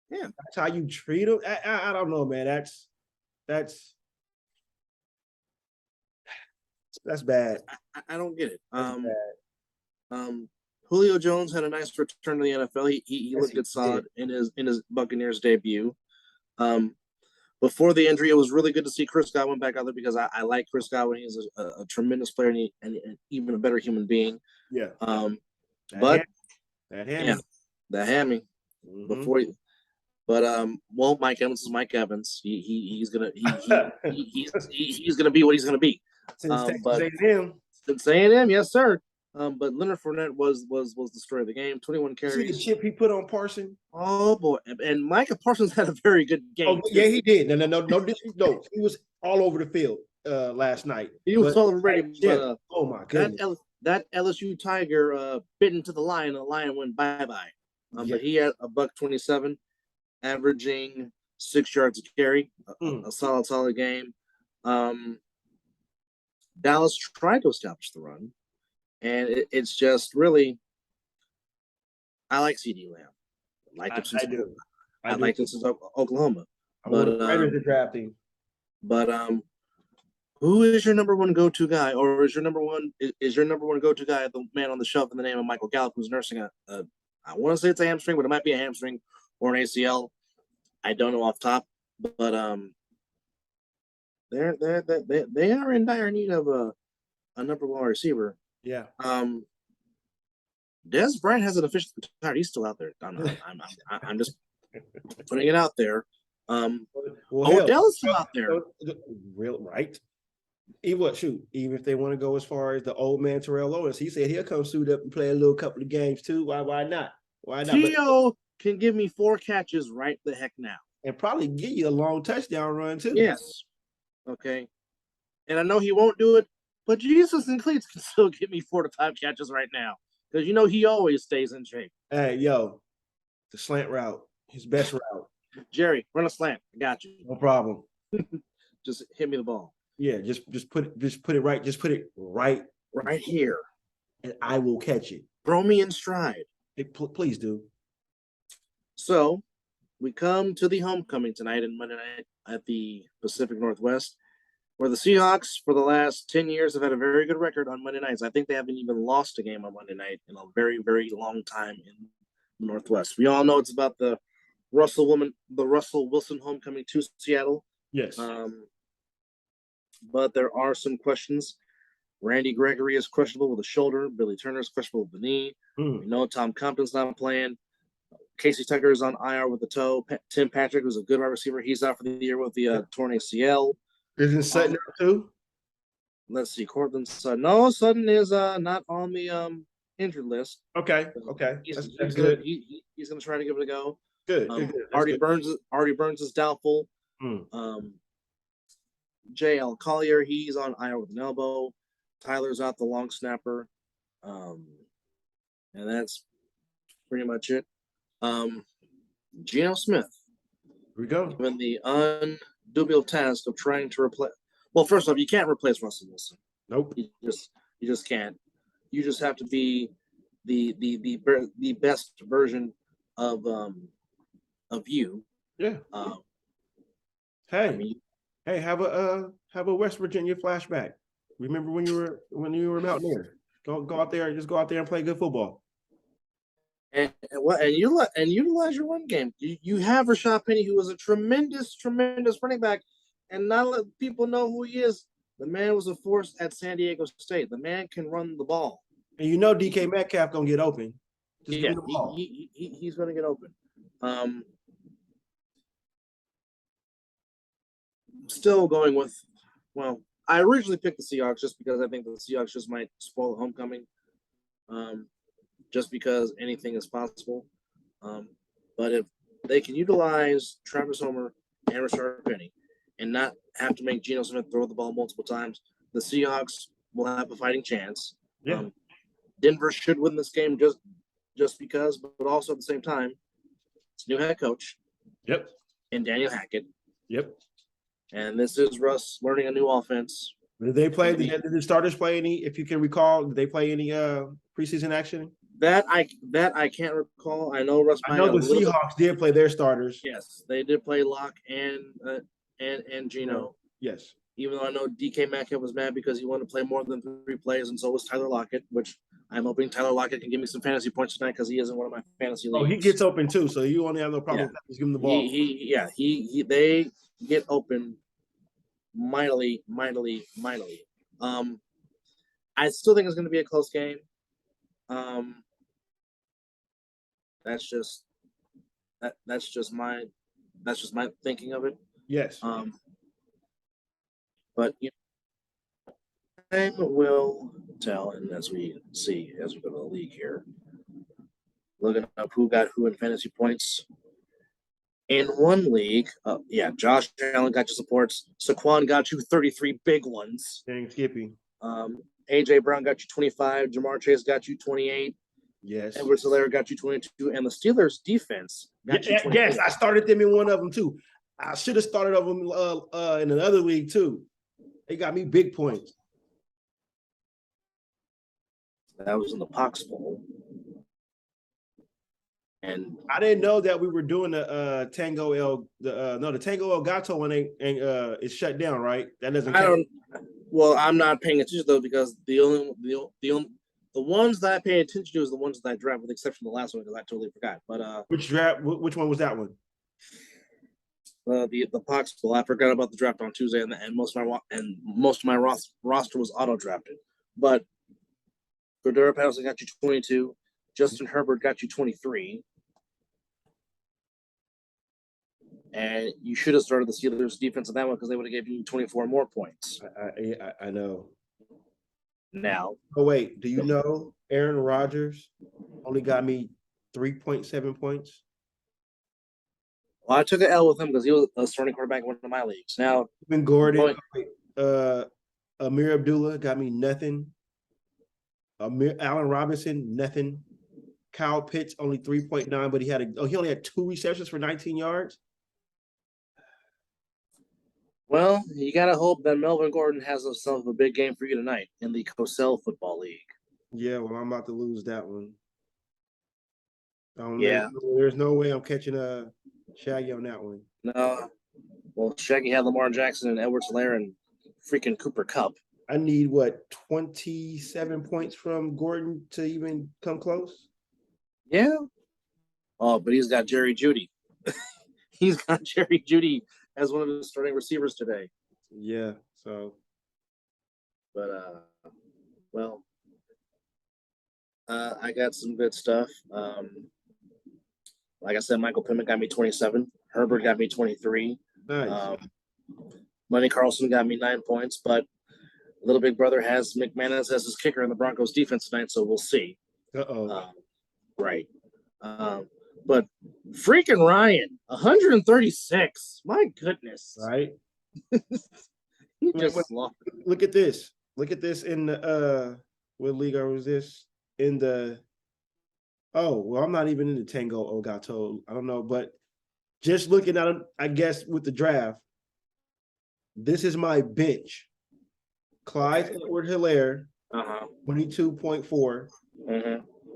Yeah, that's how you treat him. I don't know, man. That's bad. I don't get it. Julio Jones had a nice return to the NFL. He looked good, solid in his Buccaneers debut. Before the injury, it was really good to see Chris Godwin back out there because I like Chris Godwin. He's a tremendous player and even a better human being. Yeah. That hammy. Mm-hmm. Before you. But Mike Evans is Mike Evans. He's gonna be what he's gonna be. Since A&M, yes sir. But Leonard Fournette was the story of the game. 21 carries. See the chip he put on Parsons? Oh boy! And Micah Parsons had a very good game. Oh, yeah, he did. No. He was all over the field last night. He was all ready. Oh my goodness! That LSU Tiger bit into the lion, and the lion went bye-bye. But he had $127, averaging 6 yards a carry. A solid game. Dallas tried to establish the run. And it's just really, I like CD Lamb. I liked him since Oklahoma. But drafting. But who is your number one go-to guy, or is your number one go-to guy the man on the shelf in the name of Michael Gallup, who's nursing I want to say it's a hamstring, but it might be a hamstring or an ACL. I don't know off top, but they are in dire need of a number one receiver. Yeah. Des Bryant hasn't officially retired. He's still out there. I'm just putting it out there. Odell is still out there. Real right. Even if they want to go as far as the old man Terrell Owens, he said he'll come suit up and play a couple of games too. Why not? T.O. can give me 4 catches right the heck now. And probably give you a long touchdown run too. Yes. Okay. And I know he won't do it. But Jesus and Cleats can still give me 4 to 5 catches right now because he always stays in shape. Hey, the slant route, his best route. Jerry, run a slant. I got you. No problem. Just hit me the ball. Yeah, just put it right. Just put it right here, and I will catch it. Throw me in stride. Please do. So we come to the homecoming tonight and Monday night at the Pacific Northwest, where the Seahawks, for the last 10 years, have had a very good record on Monday nights. I think they haven't even lost a game on Monday night in a very, very long time in the Northwest. We all know it's about the Russell Wilson homecoming to Seattle. Yes. But there are some questions. Randy Gregory is questionable with a shoulder. Billy Turner is questionable with the knee. We know Tom Compton's not playing. Casey Tucker is on IR with the toe. Tim Patrick, who's a good wide receiver, he's out for the year with the torn ACL. Isn't Sutton out too? Let's see, Cortland Sutton. No, Sutton is not on the injured list. Okay. That's good. He's going to try to give it a go. Good. Artie Burns is doubtful. J.L. Collier, he's on IR with an elbow. Tyler's out, the long snapper. And that's pretty much it. Geno Smith. Here we go. Given the undubitable task of trying to replace. Well, first off, you can't replace Russell Wilson. Nope. You just can't. You just have to be the best version of you. Yeah. Have a West Virginia flashback. Remember when you were Mountaineer? Go out there and just go out there and play good football. And utilize your run game. You have Rashad Penny, who was a tremendous running back, and not let people know who he is. The man was a force at San Diego State. The man can run the ball. And you know DK Metcalf gonna get open. Just yeah, he's gonna get open. Still going with, well, I originally picked the Seahawks just because I think the Seahawks just might spoil the homecoming. Just because anything is possible. But if they can utilize Travis Homer and Rashard Penny and not have to make Geno Smith throw the ball multiple times, the Seahawks will have a fighting chance. Yeah. Denver should win this game just because, but also at the same time, it's a new head coach. Yep. And Daniel Hackett. Yep. And this is Russ learning a new offense. Did they play? Did the starters play any? If you can recall, did they play any preseason action? That I can't recall. I know Russ. I know the Seahawks did play their starters. Yes, they did play Locke and Geno. Yes. Even though I know DK Metcalf was mad because he wanted to play more than 3 plays, and so was Tyler Lockett, which I'm hoping Tyler Lockett can give me some fantasy points tonight because he is in one of my fantasy leagues. Oh, he gets open too, so you only have no problem. Yeah. Just give him the ball. They get open mightily. I still think it's going to be a close game. That's just my thinking of it. Yes. But time will tell, and as we go to the league here, looking up who got who in fantasy points. In one league, Josh Allen got you supports. Saquon got you 33 big ones. Dang, Skippy. AJ Brown got you 25. Jamar Chase got you 28. Yes. Edwards-Helaire got you 22, and the Steelers defense got you 28. Yes, I started them in one of them too. I should have started them in another league too. They got me big points. That was in the Pox Bowl. And I didn't know that we were doing the Tango El Gato one ain't is shut down, right? That doesn't count. Well, I'm not paying attention though because the ones that I pay attention to is the ones that I draft, with the exception of the last one because I totally forgot. But which draft? Which one was that one? The Pox Bowl. I forgot about the draft on Tuesday, and most of my roster was auto drafted. But Cordero Patterson got you 22. Justin Herbert got you 23. And you should have started the Steelers defense on that one because they would have given you 24 more points. I know. Now. Oh, wait. Do you know Aaron Rodgers only got me 3.7 points? Well, I took an L with him because he was a starting quarterback in one of my leagues. Now, Ben Gordon, Amir Abdullah got me nothing. Allen Robinson, nothing. Kyle Pitts, only 3.9, but he only had 2 receptions for 19 yards. Well, you got to hope that Melvin Gordon has himself a big game for you tonight in the Cosell Football League. Yeah, well, I'm about to lose that one. Yeah. There's no way I'm catching Shaggy on that one. No. Well, Shaggy had Lamar Jackson and Edwards-Helaire and freaking Cooper Kupp. I need, 27 points from Gordon to even come close? Yeah. Oh, but he's got Jerry Jeudy. He's got Jerry Jeudy as one of the starting receivers today. Yeah, so. But, I got some good stuff. Like I said, Michael Pittman got me 27. Herbert got me 23. Nice. Money Carlson got me 9 points, but Little Big Brother has McManus as his kicker in the Broncos defense tonight, so we'll see. Right. But freaking Ryan, 136. My goodness. Right. He just look at this. Look at this in the what league was this? In the I'm not even in the Tango Ogato. I don't know, but just looking at it, I guess with the draft, this is my bench. Clyde Edwards-Helaire, 22.4.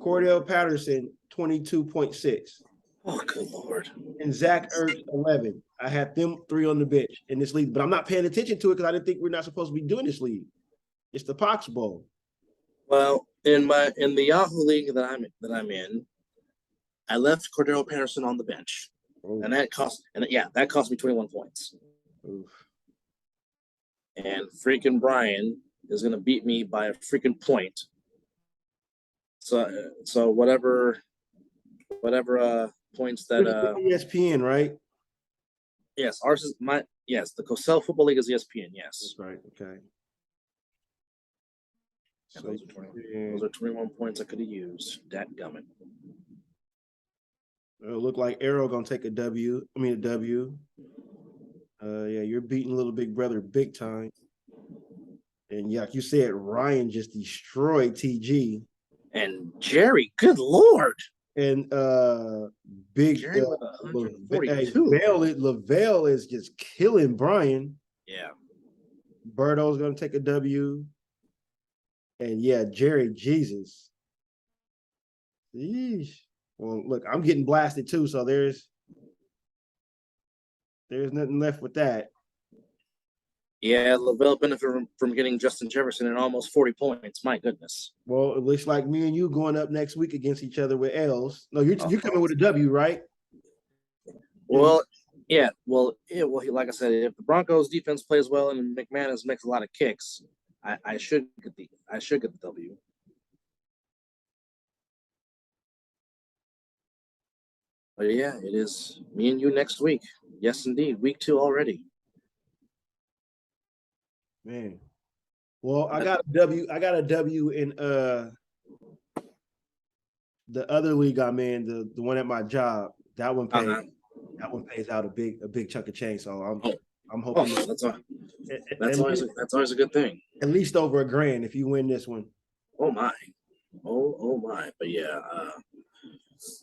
Cordell Patterson, 22.6. Oh, good Lord. And Zach Ertz, 11. I had them 3 on the bench in this league, but I'm not paying attention to it because I didn't think we're not supposed to be doing this league. It's the Pox Bowl. Well, in the Yahoo league that I'm in, I left Cordero Patterson on the bench, and that cost me 21 points. Oof. And freaking Brian is going to beat me by a freaking point. So whatever points that ESPN, right? Yes, ours is the Cosell Football League is ESPN. Yes, that's right. Okay. So those are 21 points I could have used. Dadgummit. It looked like Arrow gonna take a W. Yeah, you're beating Little Big Brother big time. And yeah, like you said, Ryan just destroyed TG. And Jerry, good Lord. And big Jerry with 142. Lavelle is just killing Brian. Yeah. Berto's gonna take a W. And yeah, Jerry, Jesus. Yeesh. Well, look, I'm getting blasted too, so there's nothing left with that. Yeah, Lavelle benefited from getting Justin Jefferson in almost 40 points. My goodness. Well, it looks like me and you going up next week against each other with L's. No, you're coming with a W, right? Well, yeah. Well, like I said, if the Broncos defense plays well and McManus makes a lot of kicks, I should get the W. But yeah, it is me and you next week. Yes, indeed. Week 2 already. Man. Well, I got a W in the other league I'm in, the one at my job. That one pays out a big chunk of change. So I'm hoping that's always a good thing. At least over $1,000 if you win this one. Oh my. Oh my. But yeah,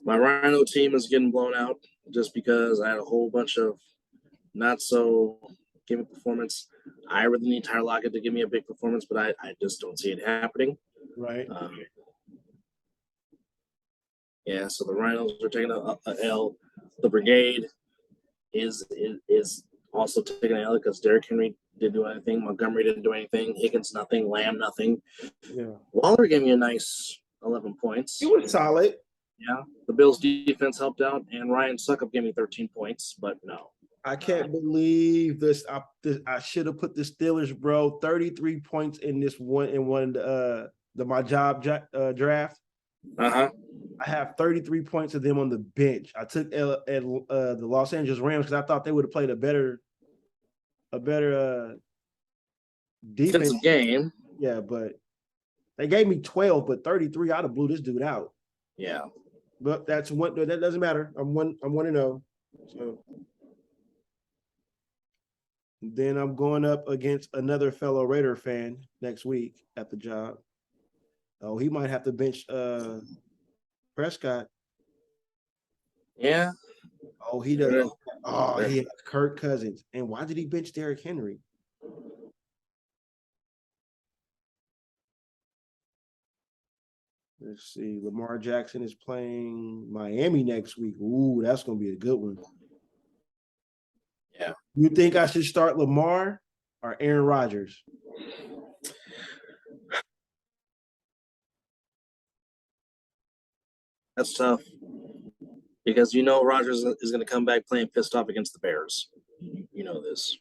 my Rhino team is getting blown out just because I had a whole bunch of not so giving performance. I really need Tyler Lockett to give me a big performance, but I just don't see it happening. Right. Yeah, so the Rhinos are taking a L. The Brigade is also taking an L because Derrick Henry didn't do anything. Montgomery didn't do anything. Higgins nothing. Lamb nothing. Yeah. Waller gave me a nice 11 points. He was solid. Yeah, the Bills defense helped out, and Ryan Suckup gave me 13 points, but no. I can't believe this. I should have put the Steelers, bro. 33 points in my job draft. Uh-huh. I have 33 points of them on the bench. I took the Los Angeles Rams because I thought they would have played a better defensive game. Yeah, but they gave me 12, but 33, I'd have blew this dude out. Yeah. But that doesn't matter. I'm 1-0. So then I'm going up against another fellow Raider fan next week at the job. Oh, he might have to bench Prescott. Yeah. Oh, he does. Oh, he has Kirk Cousins. And why did he bench Derrick Henry? Let's see. Lamar Jackson is playing Miami next week. Ooh, that's going to be a good one. Yeah. You think I should start Lamar or Aaron Rodgers? That's tough. Because you know Rodgers is going to come back playing pissed off against the Bears. You know this.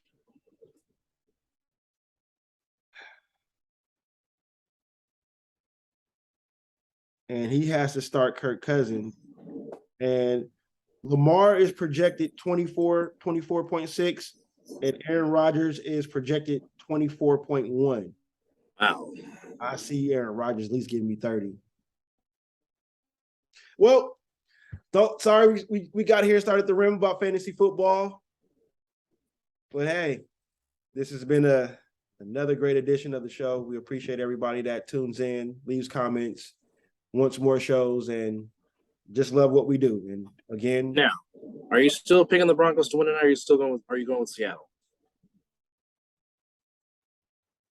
And he has to start Kirk Cousins. And Lamar is projected 24.6, and Aaron Rodgers is projected 24.1. Wow. I see Aaron Rodgers at least giving me 30. Well, sorry we got here, started the rim about fantasy football. But hey, this has been another great edition of the show. We appreciate everybody that tunes in, leaves comments, wants more shows, and just love what we do. And again, now, are you still picking the Broncos to win, and are you going with Seattle?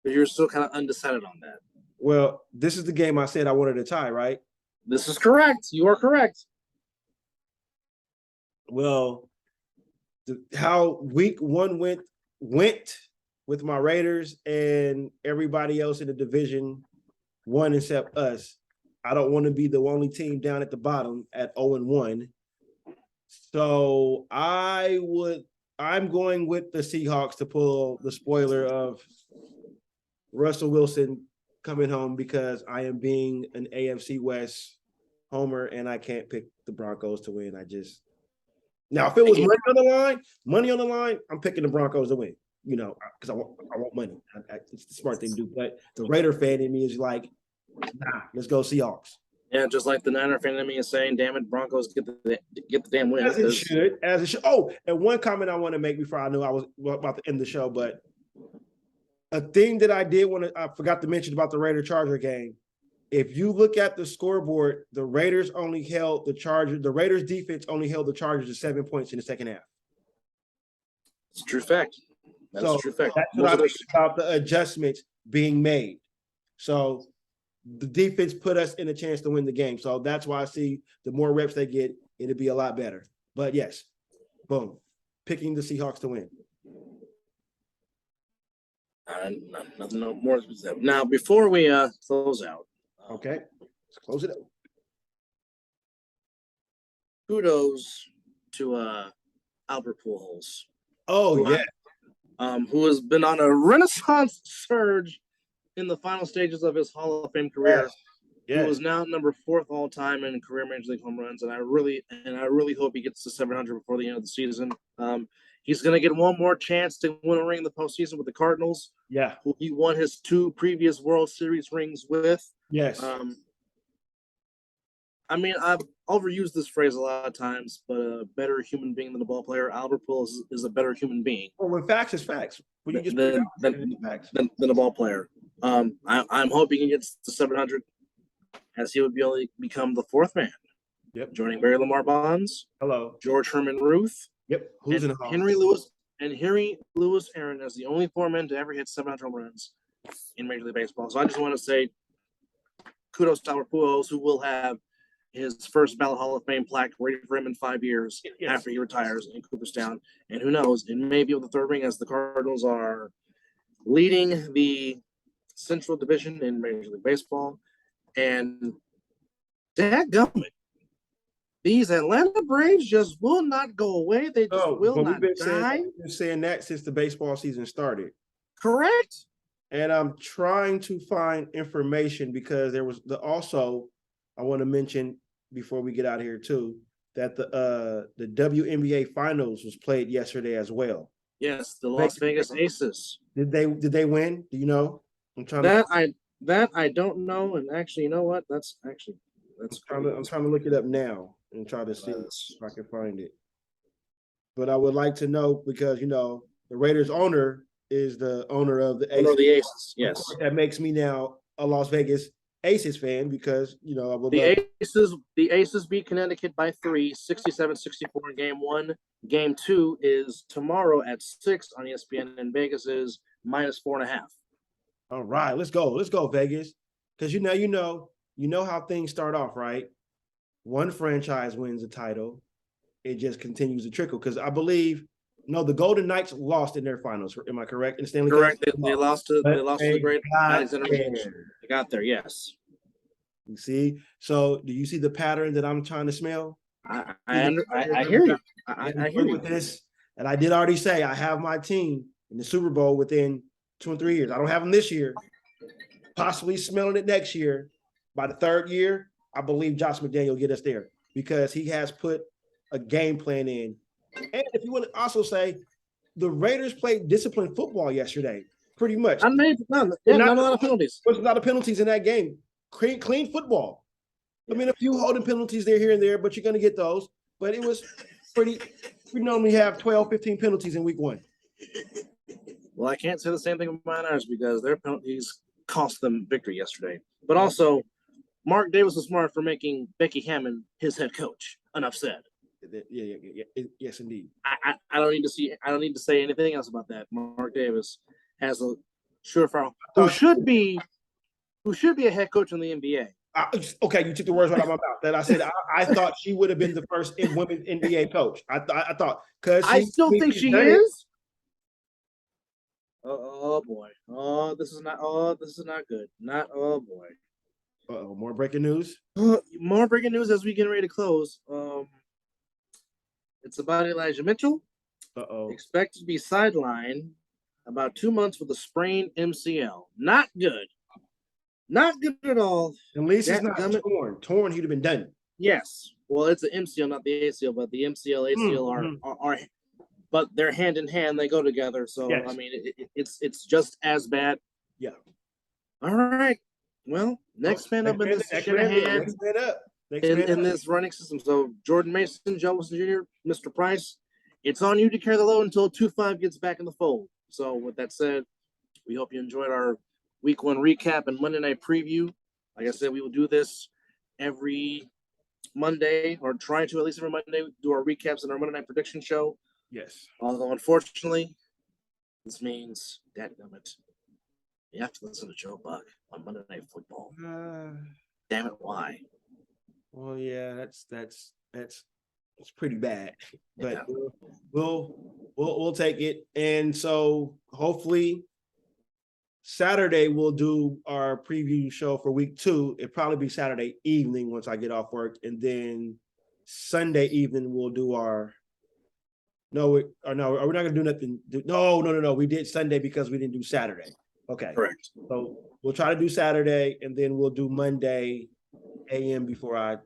You're still kind of undecided on that. Well, this is the game I said I wanted to tie, right? This is correct. You are correct. Well, how week 1 went with my Raiders and everybody else in the division one except us. I don't want to be the only team down at the bottom at 0-1. So I'm going with the Seahawks to pull the spoiler of Russell Wilson coming home because I am being an AFC West homer and I can't pick the Broncos to win. Now if it was money on the line, I'm picking the Broncos to win. Because I want money. It's the smart thing to do. But the Raider fan in me is like, nah, let's go Seahawks. Yeah, just like the Niner fan in me is saying, damn it, Broncos get the damn win. As it should. Oh, and one comment I want to make before I knew I was about to end the show, but a thing that I forgot to mention about the Raider-Charger game. If you look at the scoreboard, the Raiders defense only held the Chargers to 7 points in the second half. It's a true fact. That's a true fact. That's what I think about the adjustments being made. So the defense put us in a chance to win the game. So that's why I see the more reps they get, it'll be a lot better. But yes, boom, picking the Seahawks to win. Nothing more specific. Now, before we close out. Okay, let's close it up. Kudos to Albert Pujols. Oh, yeah. Who has been on a renaissance surge in the final stages of his Hall of Fame career. Yes. He was now number 4th all time in career Major League home runs, and I really hope he gets to 700 before the end of the season. He's going to get one more chance to win a ring in the postseason with the Cardinals. Yeah, who he won his 2 previous World Series rings with. Yes. I mean, I've overused this phrase a lot of times, but a better human being than a ball player. Albert Pujols is a better human being. Well, when facts is facts. When you just than a ball player. I'm hoping he gets to 700, as he would become the 4th man. Yep. Joining Barry Lamar Bonds. Hello. George Herman Ruth. Yep. Who's in the Henry Louis Aaron as the only 4 men to ever hit 700 home runs in Major League Baseball. So I just want to say kudos to Albert Pujols, who will have his first ballot Hall of Fame plaque ready for him in 5 years after he retires in Cooperstown. And who knows, it may be with the 3rd ring as the Cardinals are leading the Central Division in Major League Baseball. And dadgummit, these Atlanta Braves just will not go away. They just will not die. We've been saying that since the baseball season started. Correct. And I'm trying to find information because there was I want to mention before we get out of here too, that the WNBA finals was played yesterday as well. Yes, the Las Vegas Aces. Did they win? Do you know? I'm trying I don't know. And actually, you know what? I'm trying to look it up now and try to see if I can find it. But I would like to know because the Raiders owner is the owner of the Aces. The Aces, yes. That makes me now a Las Vegas Aces fan because I would the Aces beat Connecticut by 3, 67-64 in game 1. Game 2 is tomorrow at 6 on ESPN, and Vegas is -4.5. All right, let's go Vegas, because you know how things start off, right? One franchise wins a title, it just continues to trickle. Because I believe the Golden Knights lost in their finals. Am I correct? In Stanley correct. They lost to the great Alexander. They got there, yes. You see, so do you see the pattern that I'm trying to smell? I hear you. I hear you with this, and I did already say I have my team in the Super Bowl within 2 and 3 years. I don't have them this year. Possibly smelling it next year. By the 3rd year, I believe Josh McDaniel will get us there because he has put a game plan in. And if you want to also say, the Raiders played disciplined football yesterday, pretty much. Not a lot of penalties. There's a lot of penalties in that game. Clean football. I mean, a few holding penalties there, here, and there, but you're going to get those. But it was pretty. We normally have 12, 15 penalties in week 1. Well, I can't say the same thing with my Niners because their penalties cost them victory yesterday. But also, Mark Davis was smart for making Becky Hammond his head coach. Enough said. Yeah. Yes, indeed. I don't need to say anything else about that. Mark Davis has a surefire who should be a head coach in the NBA. Okay, you took the words right out of my mouth. That I said I thought she would have been the first women's NBA coach. I thought because I still think she is. Oh boy. Oh, this is not good. Oh boy. More breaking news. More breaking news as we get ready to close. It's about Elijah Mitchell. Expected to be sidelined about 2 months with a sprained MCL. Not good. Not good at all. At least it's not torn. Torn, he'd have been done. Yes. Well, it's an MCL, not the ACL, but the MCL, ACL are but they're hand in hand. They go together. So yes. I mean, it's just as bad. Yeah. All right. Well, next man up in this Shanahan in this running system. So Jordan Mason, Joe Wilson Jr., Mr. Price, it's on you to carry the load until 2-5 gets back in the fold. So with that said, we hope you enjoyed our Week 1 recap and Monday night preview. Like I said, we will do this every Monday, or try to at least every Monday, do our recaps and our Monday night prediction show. Yes. Although, unfortunately, this means, dadgummit, you have to listen to Joe Buck on Monday Night Football. Damn it, why? Well, yeah, that's pretty bad, but yeah. we'll take it. And so hopefully Saturday we'll do our preview show for Week 2. It'll probably be Saturday evening once I get off work, and then Sunday evening we'll do our. No, we're not going to do nothing. No. We did Sunday because we didn't do Saturday. Okay. Correct. So we'll try to do Saturday, and then we'll do Monday a.m. before I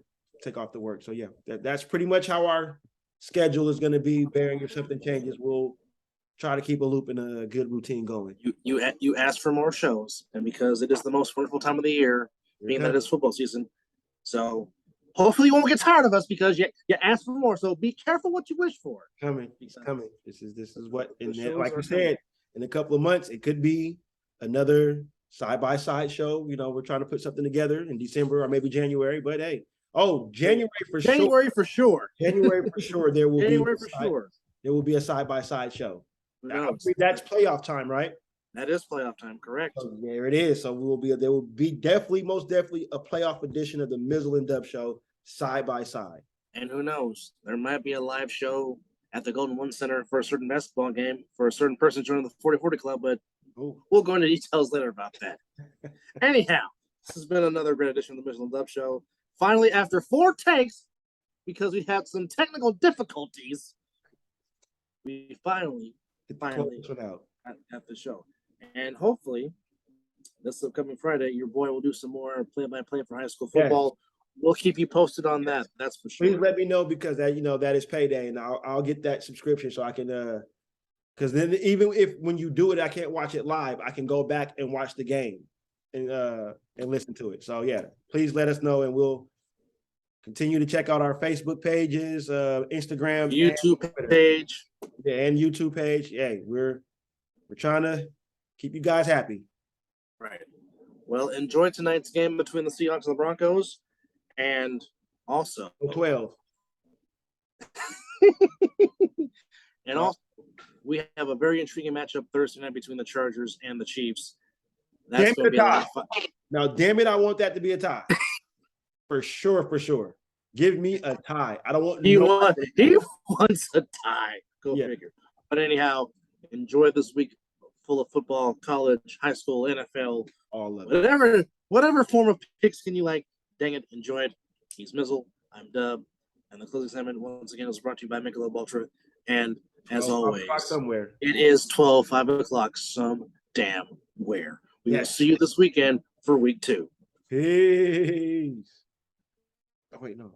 take off to work. So, yeah, that's pretty much how our schedule is going to be. Bearing if something changes, we'll try to keep a loop and a good routine going. You asked for more shows, and because it is the most wonderful time of the year, being that it is football season. So hopefully you won't get tired of us because you asked for more. So be careful what you wish for. Coming. This is what, and then, like we said, in a couple of months, it could be another side-by-side show. We're trying to put something together in December or maybe January, but hey, January for sure. January for sure. There will be a side-by-side show. That's playoff time, right? That is playoff time, correct? So there it is. So there will be most definitely a playoff edition of the Mizzle Dub Show side by side. And who knows? There might be a live show at the Golden One Center for a certain basketball game for a certain person joining the 40-40 Club, but we'll go into details later about that. Anyhow, this has been another great edition of the Mizzle Dub Show. Finally, after 4 takes, because we had some technical difficulties, we finally at the show. And hopefully, this upcoming Friday, your boy will do some more play-by-play for high school football. Yes. We'll keep you posted on that. That's for sure. Please let me know, because that is payday, and I'll get that subscription so I can because then even if when you do it, I can't watch it live, I can go back and watch the game and listen to it. So yeah, please let us know, and we'll continue to check out our Facebook pages, Instagram, YouTube page, and YouTube page. Yeah, we're trying to keep you guys happy. Right. Well, enjoy tonight's game between the Seahawks and the Broncos, and also 12. And also, we have a very intriguing matchup Thursday night between the Chargers and the Chiefs. That's going to be a lot of fun. Now, damn it, I want that to be a tie. For sure. Give me a tie. I don't want. He wants a tie. Go figure. But anyhow, enjoy this week full of football, college, high school, NFL, all of it. Whatever form of picks can you like. Dang it, enjoy it. He's Mizzle. I'm Dub. And the closing segment, once again, is brought to you by Michelob Ultra. And as always, it is 5 o'clock some damn where. We will see you this weekend for Week 2. Peace. Oh, wait, no.